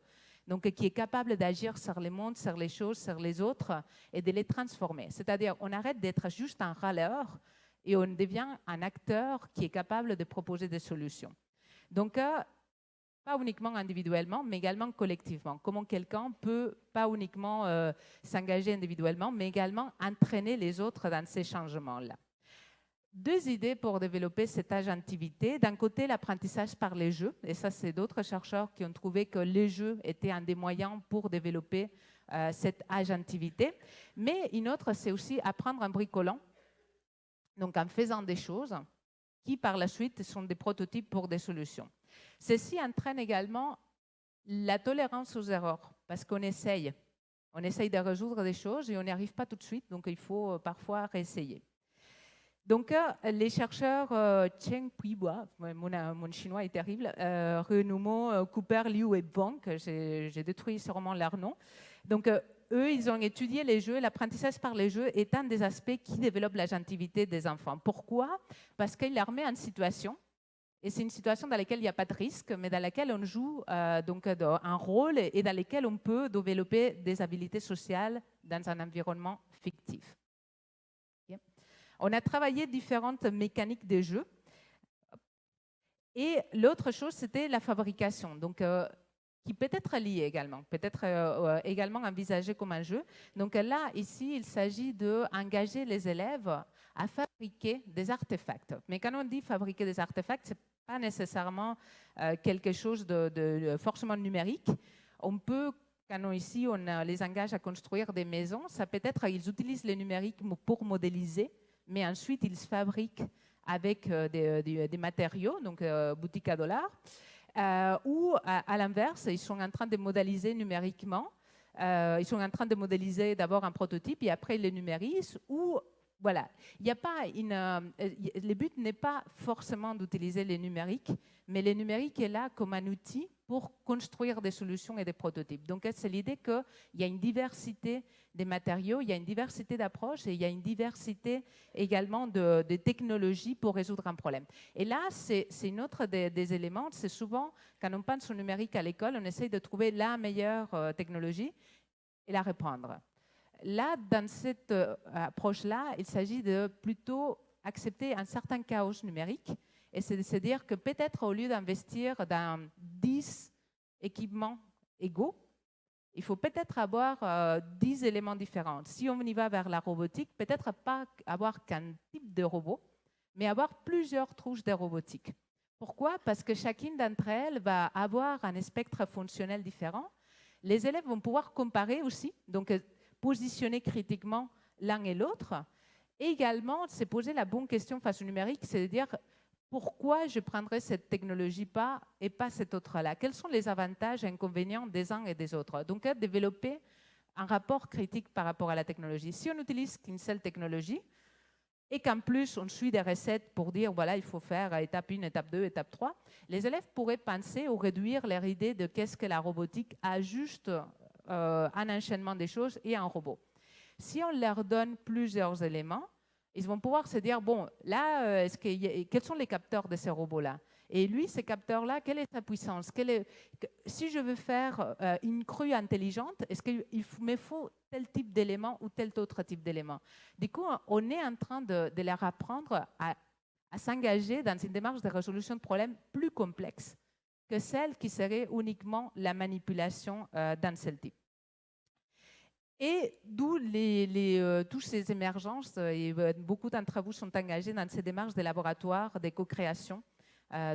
Speaker 3: donc qui est capable d'agir sur le monde, sur les choses, sur les autres et de les transformer. C'est-à-dire on arrête d'être juste un râleur et on devient un acteur qui est capable de proposer des solutions. Donc, pas uniquement individuellement, mais également collectivement. Comment quelqu'un peut pas uniquement s'engager individuellement, mais également entraîner les autres dans ces changements-là. Deux idées pour développer cette agentivité. D'un côté, l'apprentissage par les jeux. Et ça, c'est d'autres chercheurs qui ont trouvé que les jeux étaient un des moyens pour développer cette agentivité. Mais une autre, c'est aussi apprendre en bricolant, donc en faisant des choses qui, par la suite, sont des prototypes pour des solutions. Ceci entraîne également la tolérance aux erreurs, parce qu'on essaye. On essaye de résoudre des choses et on n'y arrive pas tout de suite, donc il faut parfois réessayer. Donc, les chercheurs Cheng Puibois, mon chinois est terrible, Renoumo, Cooper, Liu et Wang, j'ai détruit sûrement leur nom. Donc, eux, ils ont étudié les jeux. L'apprentissage par les jeux est un des aspects qui développe l'agentivité des enfants. Pourquoi? Parce qu'il leur met en situation, et c'est une situation dans laquelle il n'y a pas de risque, mais dans laquelle on joue donc, un rôle et dans laquelle on peut développer des habiletés sociales dans un environnement fictif. On a travaillé différentes mécaniques de jeu. Et l'autre chose, c'était la fabrication, donc, qui peut être liée également, peut-être également envisagée comme un jeu. Donc là, ici, il s'agit d'engager les élèves à fabriquer des artefacts. Mais quand on dit fabriquer des artefacts, ce n'est pas nécessairement quelque chose de forcément numérique. On peut, quand ici, on les engage à construire des maisons, ça peut être qu'ils utilisent le numérique pour modéliser, mais ensuite, ils se fabriquent avec des matériaux, donc boutique à dollars, ou à l'inverse, ils sont en train de modéliser numériquement. Ils sont en train de modéliser d'abord un prototype et après ils le numérisent. Ou voilà, il n'y a pas le but n'est pas forcément d'utiliser le numérique, mais le numérique est là comme un outil pour construire des solutions et des prototypes. Donc, c'est l'idée qu'il y a une diversité des matériaux, il y a une diversité d'approches et il y a une diversité également de technologies pour résoudre un problème. Et là, c'est une autre des éléments. C'est souvent, quand on pense au numérique à l'école, on essaye de trouver la meilleure technologie et la reprendre. Là, dans cette approche-là, il s'agit de plutôt accepter un certain chaos numérique. Et c'est de se dire que peut-être au lieu d'investir dans 10 équipements égaux, il faut peut-être avoir 10 éléments différents. Si on y va vers la robotique, peut-être pas avoir qu'un type de robot, mais avoir plusieurs trouches de robotique. Pourquoi? Parce que chacune d'entre elles va avoir un spectre fonctionnel différent. Les élèves vont pouvoir comparer aussi, donc positionner critiquement l'un et l'autre. Et également, se poser la bonne question face au numérique, c'est de dire pourquoi je prendrais cette technologie et pas cette autre-là? Quels sont les avantages et inconvénients des uns et des autres? Donc, développer un rapport critique par rapport à la technologie. Si on n'utilise qu'une seule technologie et qu'en plus on suit des recettes pour dire voilà, il faut faire étape 1, étape 2, étape 3, les élèves pourraient penser ou réduire leur idée de qu'est-ce que la robotique a juste un enchaînement des choses et un robot. Si on leur donne plusieurs éléments, ils vont pouvoir se dire, bon, là, quels sont les capteurs de ces robots-là? Et lui, ces capteurs-là, quelle est sa puissance? Si je veux faire une crue intelligente, est-ce qu'il me faut tel type d'élément ou tel autre type d'élément? Du coup, on est en train de leur apprendre à s'engager dans une démarche de résolution de problèmes plus complexe que celle qui serait uniquement la manipulation d'un seul type. Et d'où toutes ces émergences, et beaucoup d'entre vous sont engagés dans ces démarches de laboratoire, de co-création,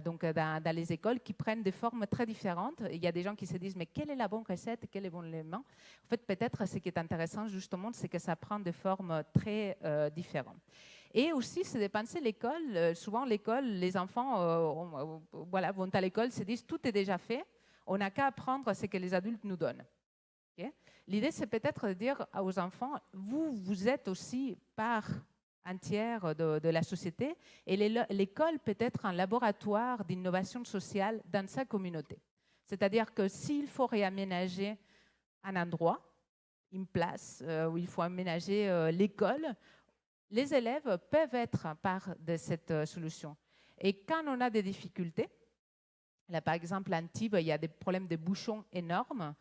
Speaker 3: donc dans les écoles qui prennent des formes très différentes. Il y a des gens qui se disent, mais quelle est la bonne recette, quel est le bon élément? En fait, peut-être ce qui est intéressant justement, c'est que ça prend des formes très différentes. Et aussi, c'est de penser l'école. Souvent, l'école, les enfants vont à l'école, se disent, tout est déjà fait, on n'a qu'à apprendre ce que les adultes nous donnent. Okay? L'idée, c'est peut-être de dire aux enfants, vous êtes aussi part entière de la société et l'école peut être un laboratoire d'innovation sociale dans sa communauté. C'est-à-dire que s'il faut réaménager un endroit, une place où il faut aménager l'école, les élèves peuvent être part de cette solution. Et quand on a des difficultés, là par exemple à Antibes, il y a des problèmes de bouchons énormes,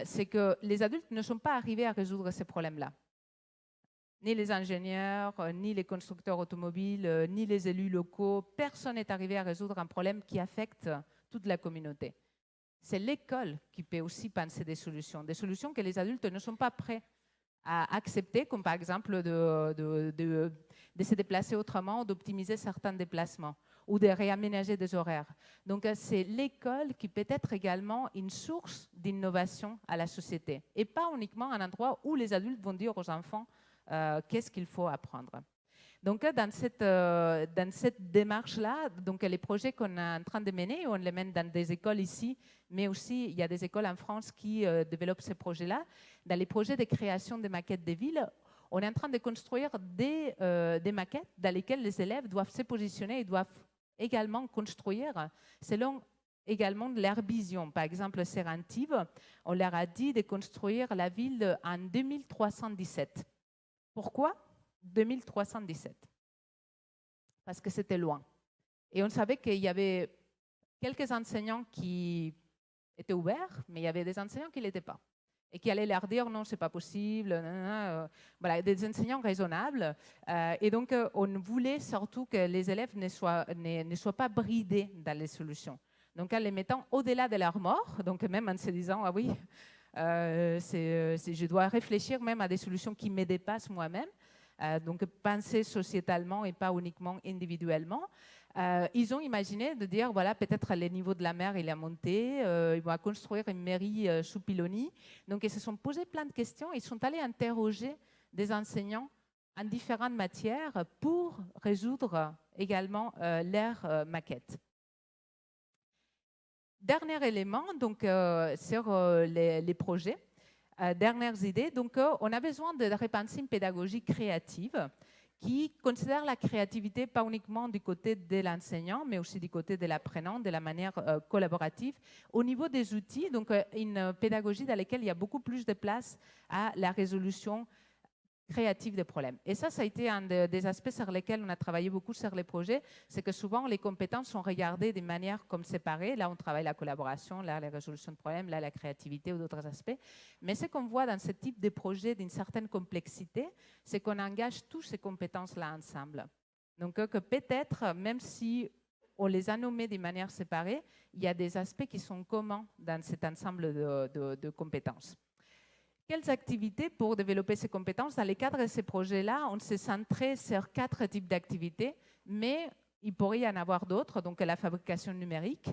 Speaker 3: c'est que les adultes ne sont pas arrivés à résoudre ces problèmes-là. Ni les ingénieurs, ni les constructeurs automobiles, ni les élus locaux, personne n'est arrivé à résoudre un problème qui affecte toute la communauté. C'est l'école qui peut aussi penser des solutions que les adultes ne sont pas prêts à accepter, comme par exemple de se déplacer autrement, d'optimiser certains déplacements ou de réaménager des horaires. Donc, c'est l'école qui peut être également une source d'innovation à la société et pas uniquement un endroit où les adultes vont dire aux enfants qu'est-ce qu'il faut apprendre. Donc, dans cette démarche-là, donc, les projets qu'on est en train de mener, on les mène dans des écoles ici, mais aussi il y a des écoles en France qui développent ces projets-là. Dans les projets de création de maquettes de villes, on est en train de construire des maquettes dans lesquelles les élèves doivent se positionner et doivent également construire selon également leur vision. Par exemple, sur Antibes, on leur a dit de construire la ville en 2317. Pourquoi 2317? Parce que c'était loin. Et on savait qu'il y avait quelques enseignants qui étaient ouverts, mais il y avait des enseignants qui ne l'étaient pas. Et qui allaient leur dire non, c'est pas possible, voilà, des enseignants raisonnables. Et donc, on voulait surtout que les élèves ne soient pas bridés dans les solutions. Donc, en les mettant au-delà de leur mort, donc même en se disant, ah oui, je dois réfléchir même à des solutions qui me dépassent moi-même. Donc, penser sociétalement et pas uniquement individuellement. Ils ont imaginé de dire, voilà, peut-être le niveau de la mer, il a monté, ils vont construire une mairie sous Pilonie. Donc, ils se sont posés plein de questions. Ils sont allés interroger des enseignants en différentes matières pour résoudre également leurs maquettes. Dernier élément, donc, sur les projets. Dernières idées, donc on a besoin de repenser une pédagogie créative qui considère la créativité pas uniquement du côté de l'enseignant, mais aussi du côté de l'apprenant, de la manière collaborative. Au niveau des outils, donc une pédagogie dans laquelle il y a beaucoup plus de place à la résolution créative des problèmes. Et ça a été un des aspects sur lesquels on a travaillé beaucoup sur les projets, c'est que souvent les compétences sont regardées de manière comme séparées. Là, on travaille la collaboration, là, la résolution de problèmes, là, la créativité ou d'autres aspects. Mais ce qu'on voit dans ce type de projet d'une certaine complexité, c'est qu'on engage toutes ces compétences-là ensemble. Donc, que peut-être, même si on les a nommés de manière séparée, il y a des aspects qui sont communs dans cet ensemble de compétences. Quelles activités pour développer ces compétences? Dans le cadre de ces projets-là, on s'est centré sur 4 types d'activités, mais il pourrait y en avoir d'autres, donc la fabrication numérique,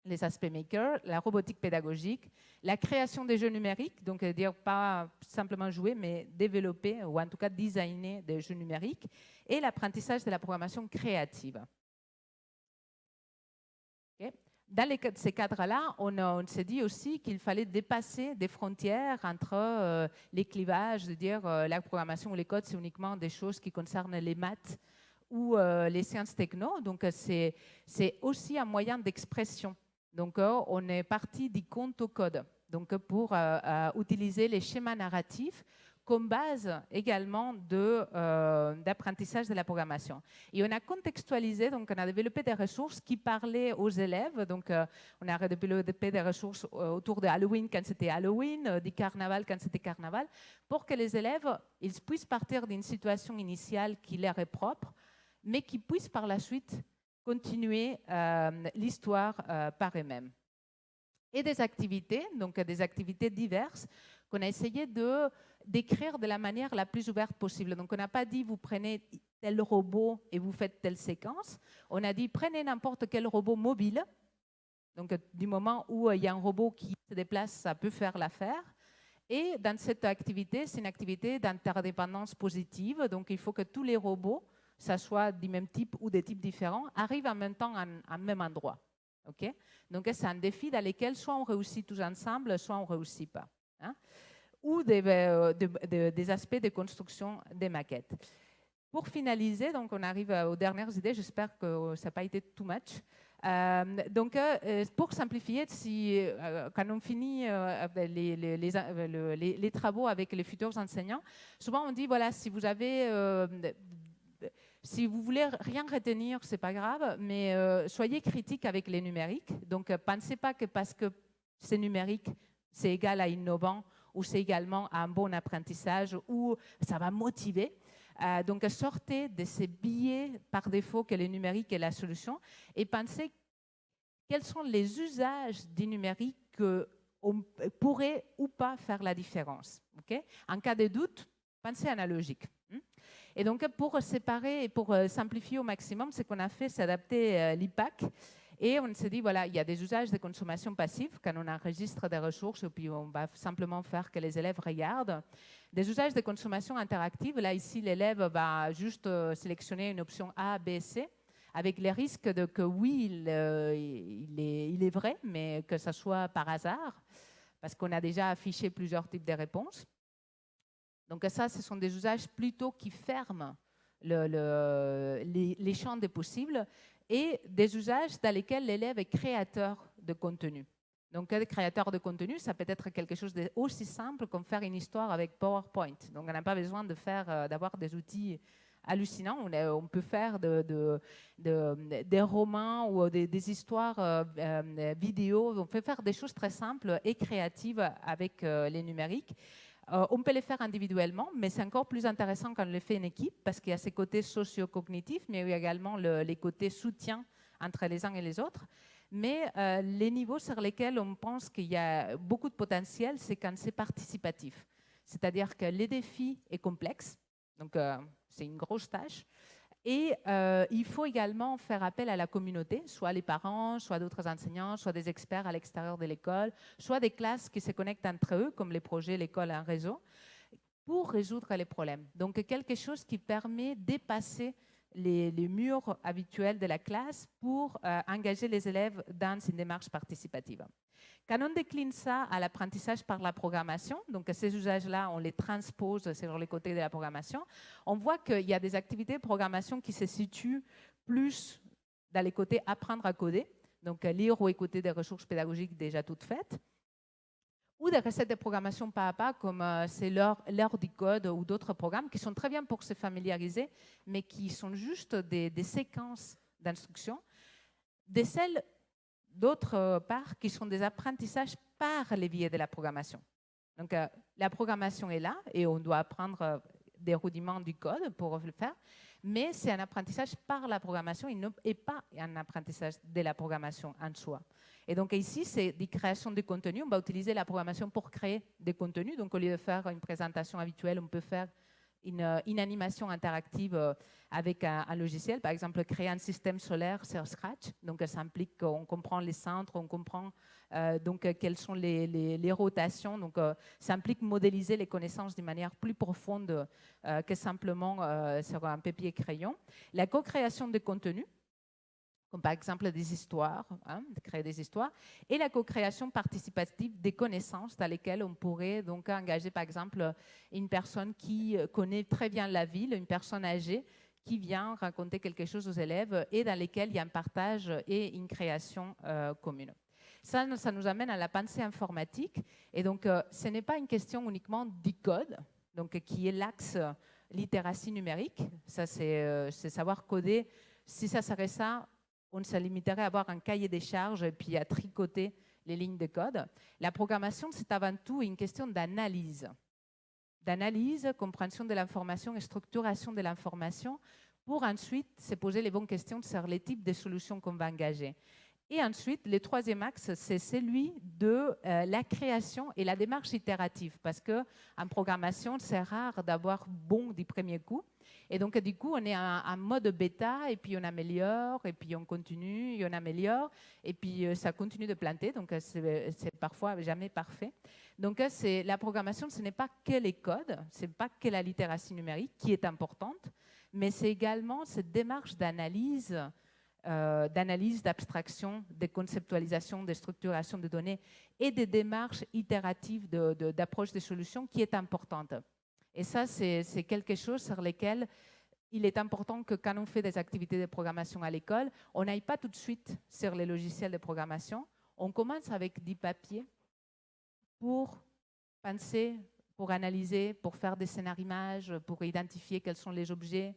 Speaker 3: les aspects maker, la robotique pédagogique, la création des jeux numériques, donc dire pas simplement jouer, mais développer ou en tout cas designer des jeux numériques, et l'apprentissage de la programmation créative. Okay. Dans ces cadres-là, on s'est dit aussi qu'il fallait dépasser des frontières entre les clivages, de dire la programmation ou les codes, c'est uniquement des choses qui concernent les maths ou les sciences techno. Donc, c'est aussi un moyen d'expression. Donc, on est parti du conte au code, donc pour utiliser les schémas narratifs comme base également d'apprentissage de la programmation. Et on a contextualisé, donc on a développé des ressources qui parlaient aux élèves. Donc, on a développé des ressources autour de Halloween quand c'était Halloween, du carnaval quand c'était carnaval, pour que les élèves ils puissent partir d'une situation initiale qui leur est propre, mais qui puissent par la suite continuer l'histoire par eux-mêmes. Et des activités, donc des activités diverses, qu'on a essayé d'écrire de la manière la plus ouverte possible. Donc, on n'a pas dit, vous prenez tel robot et vous faites telle séquence. On a dit, prenez n'importe quel robot mobile. Donc, du moment où il y a un robot qui se déplace, ça peut faire l'affaire. Et dans cette activité, c'est une activité d'interdépendance positive. Donc, il faut que tous les robots, ça soit du même type ou des types différents, arrivent en même temps à même endroit. Okay? Donc, c'est un défi dans lequel soit on réussit tous ensemble, soit on ne réussit pas. Hein? Ou des aspects de construction des maquettes. Pour finaliser, donc on arrive aux dernières idées, j'espère que ça n'a pas été too much. Pour simplifier, quand on finit les travaux avec les futurs enseignants, souvent on dit, voilà, si vous voulez rien retenir, c'est pas grave, mais soyez critique avec les numériques. Donc, pensez pas que parce que c'est numérique, c'est égal à innovant, ou c'est également un bon apprentissage, ou ça va motiver. Donc, sortez de ces biais par défaut que le numérique est la solution et pensez quels sont les usages du numérique qu'on pourrait ou pas faire la différence. Okay? En cas de doute, pensez analogique. Et donc, pour séparer et pour simplifier au maximum, ce qu'on a fait, c'est adapter l'IPAC. Et on s'est dit, voilà, il y a des usages de consommation passive, quand on enregistre des ressources, et puis on va simplement faire que les élèves regardent. Des usages de consommation interactive, là, ici, l'élève va juste sélectionner une option A, B, C, avec les risques que oui, il est vrai, mais que ce soit par hasard, parce qu'on a déjà affiché plusieurs types de réponses. Donc ça, ce sont des usages plutôt qui ferment les champs des possibles, et des usages dans lesquels l'élève est créateur de contenu. Donc, être créateur de contenu, ça peut être quelque chose d'aussi simple comme faire une histoire avec PowerPoint. Donc, on n'a pas besoin d'avoir des outils hallucinants. On peut faire des romans ou des histoires vidéo. On peut faire des choses très simples et créatives avec les numériques. On peut les faire individuellement, mais c'est encore plus intéressant quand on le fait en équipe parce qu'il y a ces côtés socio-cognitifs, mais il y a également les côtés soutien entre les uns et les autres. Mais les niveaux sur lesquels on pense qu'il y a beaucoup de potentiel, c'est quand c'est participatif. C'est-à-dire que les défis est complexe, donc c'est une grosse tâche. Et il faut également faire appel à la communauté, soit les parents, soit d'autres enseignants, soit des experts à l'extérieur de l'école, soit des classes qui se connectent entre eux, comme les projets L'école en réseau, pour résoudre les problèmes. Donc, quelque chose qui permet de dépasser les murs habituels de la classe pour engager les élèves dans une démarche participative. Quand on décline ça à l'apprentissage par la programmation, donc ces usages-là, on les transpose sur les côtés de la programmation, on voit qu'il y a des activités de programmation qui se situent plus dans les côtés apprendre à coder, donc lire ou écouter des ressources pédagogiques déjà toutes faites, ou des recettes de programmation pas à pas, comme c'est l'heure du code ou d'autres programmes qui sont très bien pour se familiariser, mais qui sont juste des séquences d'instruction, des celles d'autre part qui sont des apprentissages par les biais de la programmation. Donc la programmation est là et on doit apprendre des rudiments du code pour le faire, mais c'est un apprentissage par la programmation et pas un apprentissage de la programmation en soi. Et donc ici, c'est des créations de contenu. On va utiliser la programmation pour créer des contenus. Donc au lieu de faire une présentation habituelle, on peut faire une animation interactive avec un logiciel. Par exemple, créer un système solaire sur Scratch. Donc ça implique qu'on comprend les centres, on comprend donc quelles sont les rotations. Donc ça implique modéliser les connaissances d'une manière plus profonde que simplement sur un papier crayon. La co-création de contenu, comme par exemple des histoires, de créer des histoires, et la co-création participative des connaissances dans lesquelles on pourrait donc engager par exemple une personne qui connaît très bien la ville, une personne âgée qui vient raconter quelque chose aux élèves et dans lesquelles il y a un partage et une création commune. Ça nous amène à la pensée informatique, et donc ce n'est pas une question uniquement du code, donc, qui est l'axe littératie numérique, ça c'est savoir coder. Si ça serait ça, on se limiterait à avoir un cahier des charges et puis à tricoter les lignes de code. La programmation, c'est avant tout une question d'analyse. D'analyse, compréhension de l'information et structuration de l'information pour ensuite se poser les bonnes questions sur les types de solutions qu'on va engager. Et ensuite, le troisième axe, c'est celui de la création et la démarche itérative, parce qu'en programmation, c'est rare d'avoir bon du premier coup. Et donc, du coup, on est en mode bêta, et puis on améliore, et puis on continue, et on améliore, et puis ça continue de planter, donc c'est parfois jamais parfait. Donc, la programmation, ce n'est pas que les codes, ce n'est pas que la littératie numérique qui est importante, mais c'est également cette démarche d'analyse, d'abstraction, de conceptualisation, de structuration de données et des démarches itératives d'approche des solutions qui est importante. Et ça, c'est quelque chose sur lequel il est important que quand on fait des activités de programmation à l'école, on n'aille pas tout de suite sur les logiciels de programmation. On commence avec du papier pour penser, pour analyser, pour faire des scénarios images, pour identifier quels sont les objets,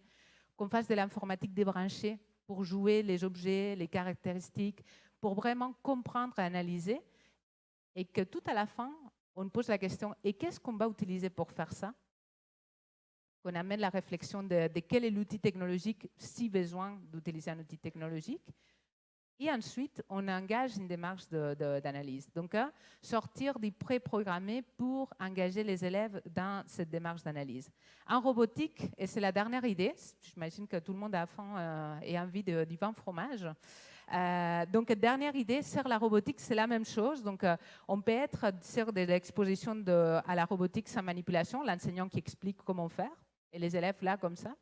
Speaker 3: qu'on fasse de l'informatique débranchée pour jouer les objets, les caractéristiques, pour vraiment comprendre et analyser, et que tout à la fin, on pose la question, et qu'est-ce qu'on va utiliser pour faire ça? Qu'on amène la réflexion de quel est l'outil technologique, si besoin d'utiliser un outil technologique. Et ensuite, on engage une démarche d'analyse. Donc, sortir du pré-programmé pour engager les élèves dans cette démarche d'analyse. En robotique, et c'est la dernière idée, j'imagine que tout le monde a faim et envie du vin fromage. Donc, dernière idée, sur la robotique, c'est la même chose. Donc, on peut être sur des expositions à la robotique sans manipulation, l'enseignant qui explique comment faire, et les élèves là, comme ça.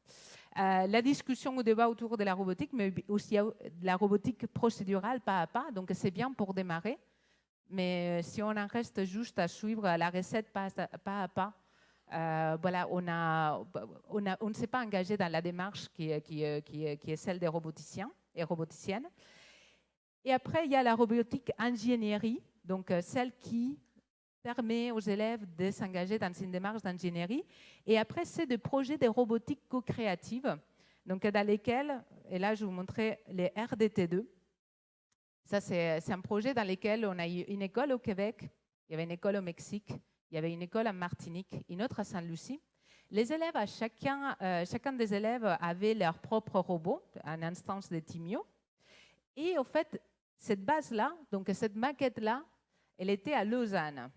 Speaker 3: La discussion ou débat autour de la robotique, mais aussi de la robotique procédurale pas à pas. Donc, c'est bien pour démarrer. Mais si on en reste juste à suivre la recette pas à pas, voilà, on ne s'est pas engagé dans la démarche qui est celle des roboticiens et roboticiennes. Et après, il y a la robotique ingénierie, donc celle qui permet aux élèves de s'engager dans une démarche d'ingénierie. Et après, c'est des projets de robotique co-créative, donc dans lesquels, et là je vous montrer les RDT2. Ça, c'est un projet dans lequel on a eu une école au Québec, il y avait une école au Mexique, il y avait une école en Martinique, une autre à Sainte-Lucie. Les élèves, chacun des élèves avait leur propre robot, une instance de Timio. Et au fait, cette base-là, donc cette maquette-là, elle était à Lausanne.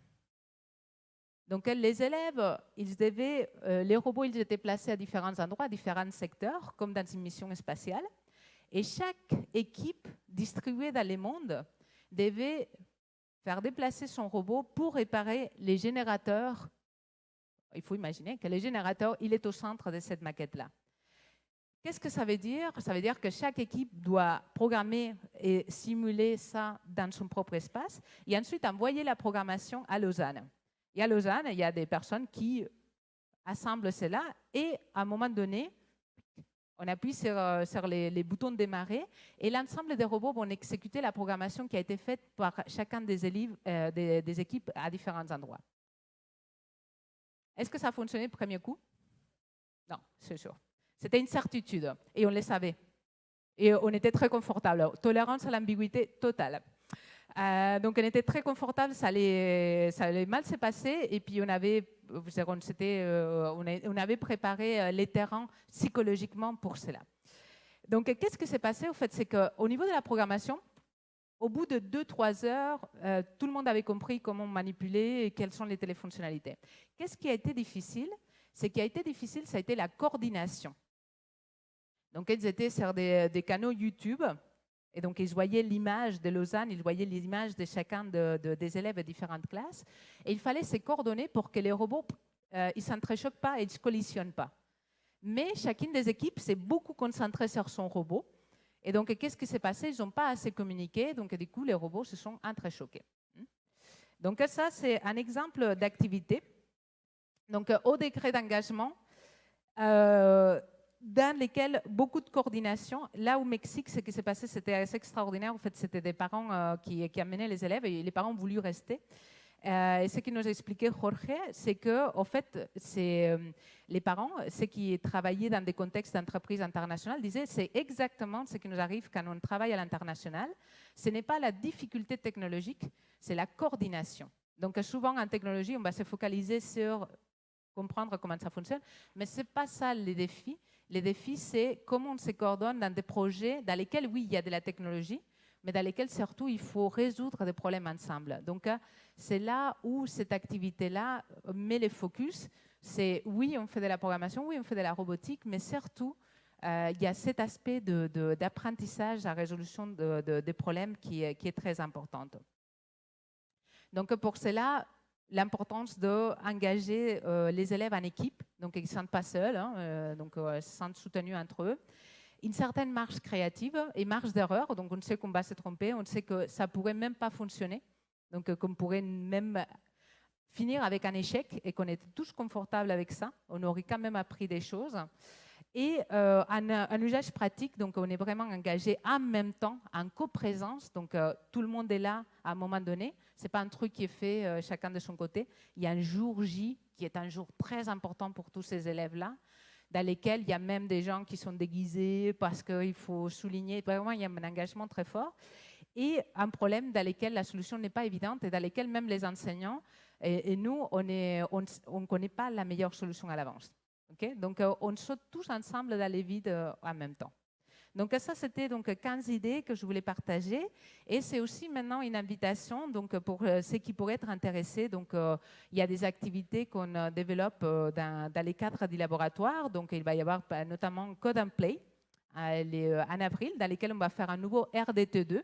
Speaker 3: Donc, les élèves, les robots, ils étaient placés à différents endroits, à différents secteurs, comme dans une mission spatiale. Et chaque équipe distribuée dans le monde devait faire déplacer son robot pour réparer les générateurs. Il faut imaginer que le générateur, il est au centre de cette maquette-là. Qu'est-ce que ça veut dire? Ça veut dire que chaque équipe doit programmer et simuler ça dans son propre espace et ensuite envoyer la programmation à Lausanne. Et à Lausanne, il y a des personnes qui assemblent cela et à un moment donné, on appuie sur les boutons de démarrer et l'ensemble des robots vont exécuter la programmation qui a été faite par chacun des équipes à différents endroits. Est-ce que ça a fonctionné le premier coup? Non, c'est sûr. C'était une certitude et on le savait. Et on était très confortable. Tolérance à l'ambiguïté totale. Donc, on était très confortable, ça allait mal se passer. Et puis, on avait préparé les terrains psychologiquement pour cela. Donc, qu'est-ce qui s'est passé? En fait, c'est qu'au niveau de la programmation, au bout de 2-3 heures, tout le monde avait compris comment manipuler et quelles sont les téléfonctionnalités. Qu'est-ce qui a été difficile? Ce qui a été difficile, ça a été la coordination. Donc, ils étaient sur des canaux YouTube. Et donc, ils voyaient l'image de Lausanne, ils voyaient l'image de chacun des élèves de différentes classes. Et il fallait se coordonner pour que les robots ils ne s'entrechoquent pas et ne se collisionnent pas. Mais chacune des équipes s'est beaucoup concentrée sur son robot. Et donc, qu'est-ce qui s'est passé? Ils n'ont pas assez communiqué. Donc, du coup, les robots se sont entrechoqués. Donc, ça, c'est un exemple d'activité. Donc, au décret d'engagement, dans lesquels beaucoup de coordination. Là au Mexique, ce qui s'est passé, c'était assez extraordinaire. En fait, c'était des parents qui amenaient les élèves et les parents ont voulu rester. Et ce qui nous a expliqué Jorge, c'est que, en fait, les parents, ceux qui travaillaient dans des contextes d'entreprises internationales, disaient c'est exactement ce qui nous arrive quand on travaille à l'international. Ce n'est pas la difficulté technologique, c'est la coordination. Donc, souvent en technologie, on va se focaliser sur comprendre comment ça fonctionne, mais ce n'est pas ça les défis. Les défis, c'est comment on se coordonne dans des projets dans lesquels, oui, il y a de la technologie, mais dans lesquels, surtout, il faut résoudre des problèmes ensemble. Donc, c'est là où cette activité-là met le focus. C'est, oui, on fait de la programmation, oui, on fait de la robotique, mais surtout, il y a cet aspect d'apprentissage, la résolution des problèmes qui est très importante. Donc, pour cela, l'importance d'engager les élèves en équipe, donc ils ne se sentent pas seuls, donc ils se sentent soutenus entre eux. Une certaine marge créative et marge d'erreur, donc on sait qu'on va se tromper, on sait que ça ne pourrait même pas fonctionner, donc qu'on pourrait même finir avec un échec et qu'on était tous confortables avec ça, on aurait quand même appris des choses. Et un usage pratique, donc on est vraiment engagé en même temps, en coprésence, donc tout le monde est là à un moment donné. Ce n'est pas un truc qui est fait chacun de son côté. Il y a un jour J qui est un jour très important pour tous ces élèves-là, dans lesquels il y a même des gens qui sont déguisés parce qu'il faut souligner. Vraiment, il y a un engagement très fort. Et un problème dans lequel la solution n'est pas évidente et dans lequel même les enseignants et nous, on ne connaît pas la meilleure solution à l'avance. Okay? Donc, on saute tous ensemble dans les vides en même temps. Donc, ça, c'était donc 15 idées que je voulais partager. Et c'est aussi maintenant une invitation donc, pour ceux qui pourraient être intéressés. Donc, il y a des activités qu'on développe dans les cadres du laboratoire. Donc, il va y avoir notamment Code and Play en avril, dans lesquels on va faire un nouveau RDT2.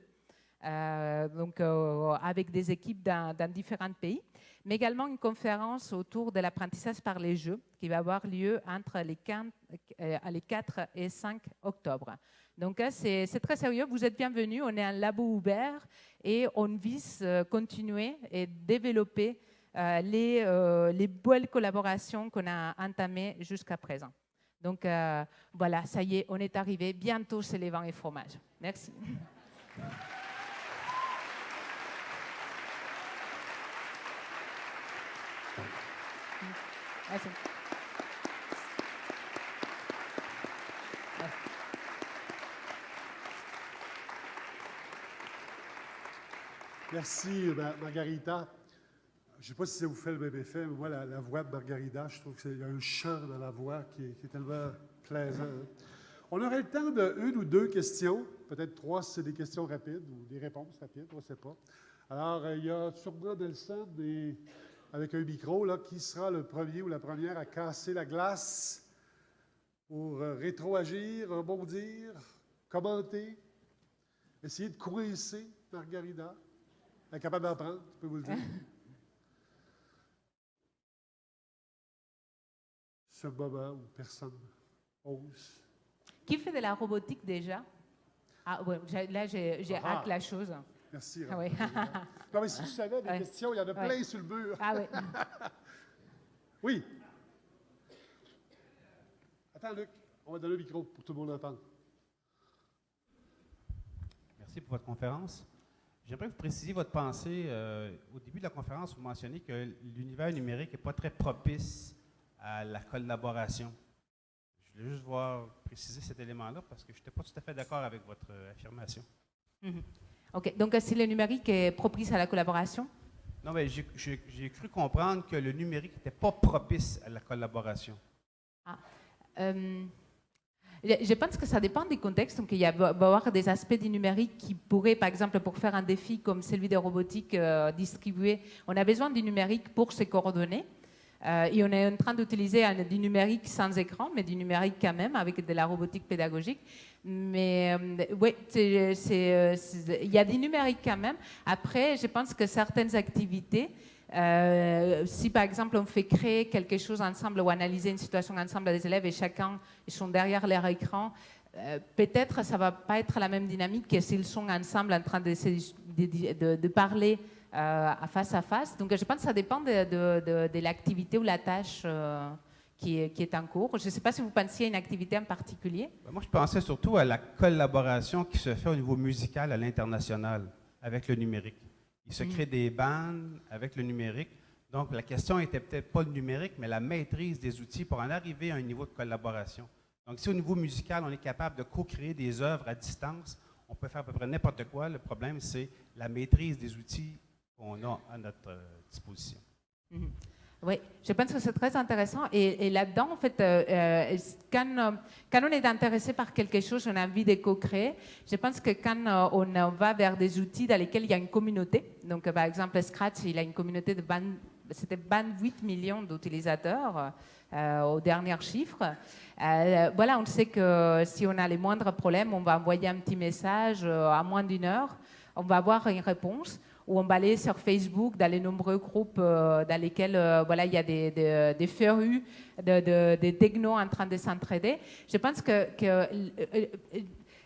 Speaker 3: Donc, avec des équipes dans différents pays, mais également une conférence autour de l'apprentissage par les jeux qui va avoir lieu entre les 4 et 5 octobre. Donc, c'est très sérieux. Vous êtes bienvenus. On est un labo ouvert et on vise continuer et développer les belles collaborations qu'on a entamées jusqu'à présent. Donc, voilà, ça y est, on est arrivé. Bientôt, c'est les vins et fromages. Merci. Merci.
Speaker 2: Merci, Margarita. Je ne sais pas si ça vous fait le même effet, mais moi, la voix de Margarita, je trouve qu'il y a un chant dans la voix qui est tellement plaisant. On aurait le temps d'une ou deux questions, peut-être 3 si c'est des questions rapides ou des réponses rapides, on ne sait pas. Alors, il y a sûrement Nelson avec un micro, là, qui sera le premier ou la première à casser la glace pour rétroagir, rebondir, commenter, essayer de coincer Margarita. Elle est capable d'apprendre, je peux vous le dire. Ce moment où personne ose.
Speaker 3: Qui fait de la robotique déjà? Ah, ouais, là, j'ai hack la chose.
Speaker 2: Merci.
Speaker 3: Ah, oui.
Speaker 2: Non, mais si tu savais des questions, il y en a plein sur le mur.
Speaker 3: Ah oui.
Speaker 2: Oui. Attends, Luc, on va donner le micro pour que tout le monde entende.
Speaker 4: Merci pour votre conférence. J'aimerais que vous précisiez votre pensée. Au début de la conférence, vous mentionnez que l'univers numérique n'est pas très propice à la collaboration. Je voulais juste préciser cet élément-là parce que je n'étais pas tout à fait d'accord avec votre affirmation.
Speaker 3: OK. Donc, si le numérique est propice à la collaboration?
Speaker 4: Non, mais j'ai cru comprendre que le numérique n'était pas propice à la collaboration.
Speaker 3: Je pense que ça dépend des contextes. Donc, il va y avoir des aspects du numérique qui pourraient, par exemple, pour faire un défi comme celui de robotique distribuée, on a besoin du numérique pour se coordonner. Et on est en train d'utiliser du numérique sans écran, mais du numérique quand même, avec de la robotique pédagogique. Mais oui, il y a du numérique quand même. Après, je pense que certaines activités, si par exemple on fait créer quelque chose ensemble ou analyser une situation ensemble des élèves et chacun ils sont derrière leur écran, peut-être ça ne va pas être la même dynamique que s'ils sont ensemble en train de parler face à face. Donc je pense que ça dépend de l'activité ou la tâche qui est en cours. Je ne sais pas si vous pensiez à une activité en particulier.
Speaker 4: Moi, je pensais surtout à la collaboration qui se fait au niveau musical à l'international avec le numérique. Il se crée des bandes avec le numérique. Donc, la question n'était peut-être pas le numérique, mais la maîtrise des outils pour en arriver à un niveau de collaboration. Donc, si au niveau musical, on est capable de co-créer des œuvres à distance, on peut faire à peu près n'importe quoi. Le problème, c'est la maîtrise des outils qu'on a à notre disposition.
Speaker 3: Oui, je pense que c'est très intéressant. Et là-dedans, en fait, quand on est intéressé par quelque chose, on a envie de co-créer. Je pense que quand on va vers des outils dans lesquels il y a une communauté, donc par exemple Scratch, il a une communauté de 28 millions d'utilisateurs aux derniers chiffres. Voilà, on sait que si on a les moindres problèmes, on va envoyer un petit message à moins d'une heure, on va avoir une réponse. Ou on va aller sur Facebook, dans les nombreux groupes dans lesquels voilà, il y a des férus, des technos en train de s'entraider. Je pense que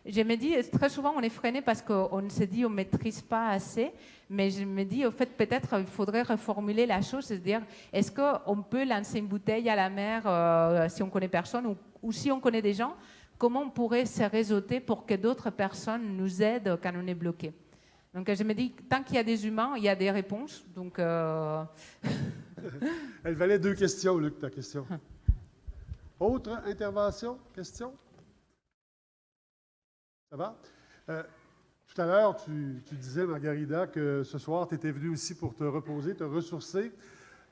Speaker 3: je me dis, très souvent on est freiné parce qu'on se dit on ne maîtrise pas assez, mais je me dis, au fait, peut-être il faudrait reformuler la chose, c'est-à-dire, est-ce qu'on peut lancer une bouteille à la mer si on ne connaît personne ou si on connaît des gens, comment on pourrait se réseauter pour que d'autres personnes nous aident quand on est bloqué? Donc je me dis, tant qu'il y a des humains, il y a des réponses. Donc,
Speaker 2: Elle valait 2 questions, Luc, ta question. Autre intervention, question? Ça va? Tout à l'heure, tu disais, Margarida, que ce soir, tu étais venu aussi pour te reposer, te ressourcer.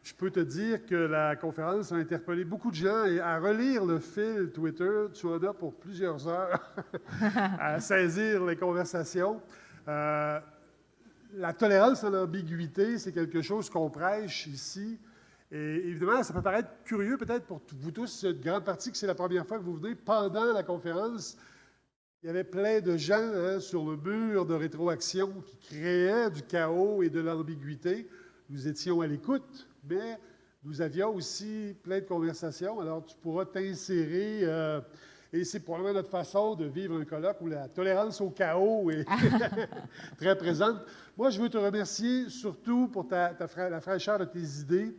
Speaker 2: Je peux te dire que la conférence a interpellé beaucoup de gens et à relire le fil Twitter, tu en as pour plusieurs heures à saisir les conversations. La tolérance à l'ambiguïté, c'est quelque chose qu'on prêche ici. Et évidemment, ça peut paraître curieux peut-être pour vous tous, une grande partie que c'est la première fois que vous venez. Pendant la conférence, il y avait plein de gens sur le mur de rétroaction qui créaient du chaos et de l'ambiguïté. Nous étions à l'écoute, mais nous avions aussi plein de conversations. Alors, tu pourras t'insérer... et c'est probablement notre façon de vivre un colloque où la tolérance au chaos est très présente. Moi, je veux te remercier surtout pour la fraîcheur de tes idées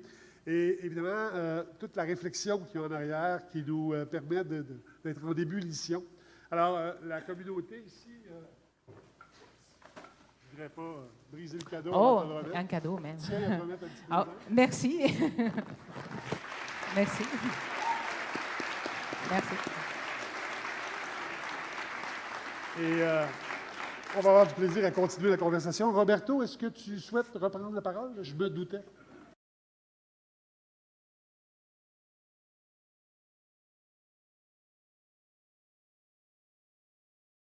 Speaker 2: et évidemment toute la réflexion qu'il y a en arrière qui nous permet d'être en ébullition. Alors, la communauté ici, je ne voudrais pas briser le cadeau.
Speaker 3: Oh, un cadeau même.
Speaker 2: Tiens, on va remettre un petit peu
Speaker 3: merci. Merci. Merci.
Speaker 2: Et on va avoir du plaisir à continuer la conversation. Roberto, est-ce que tu souhaites reprendre la parole? Je me doutais.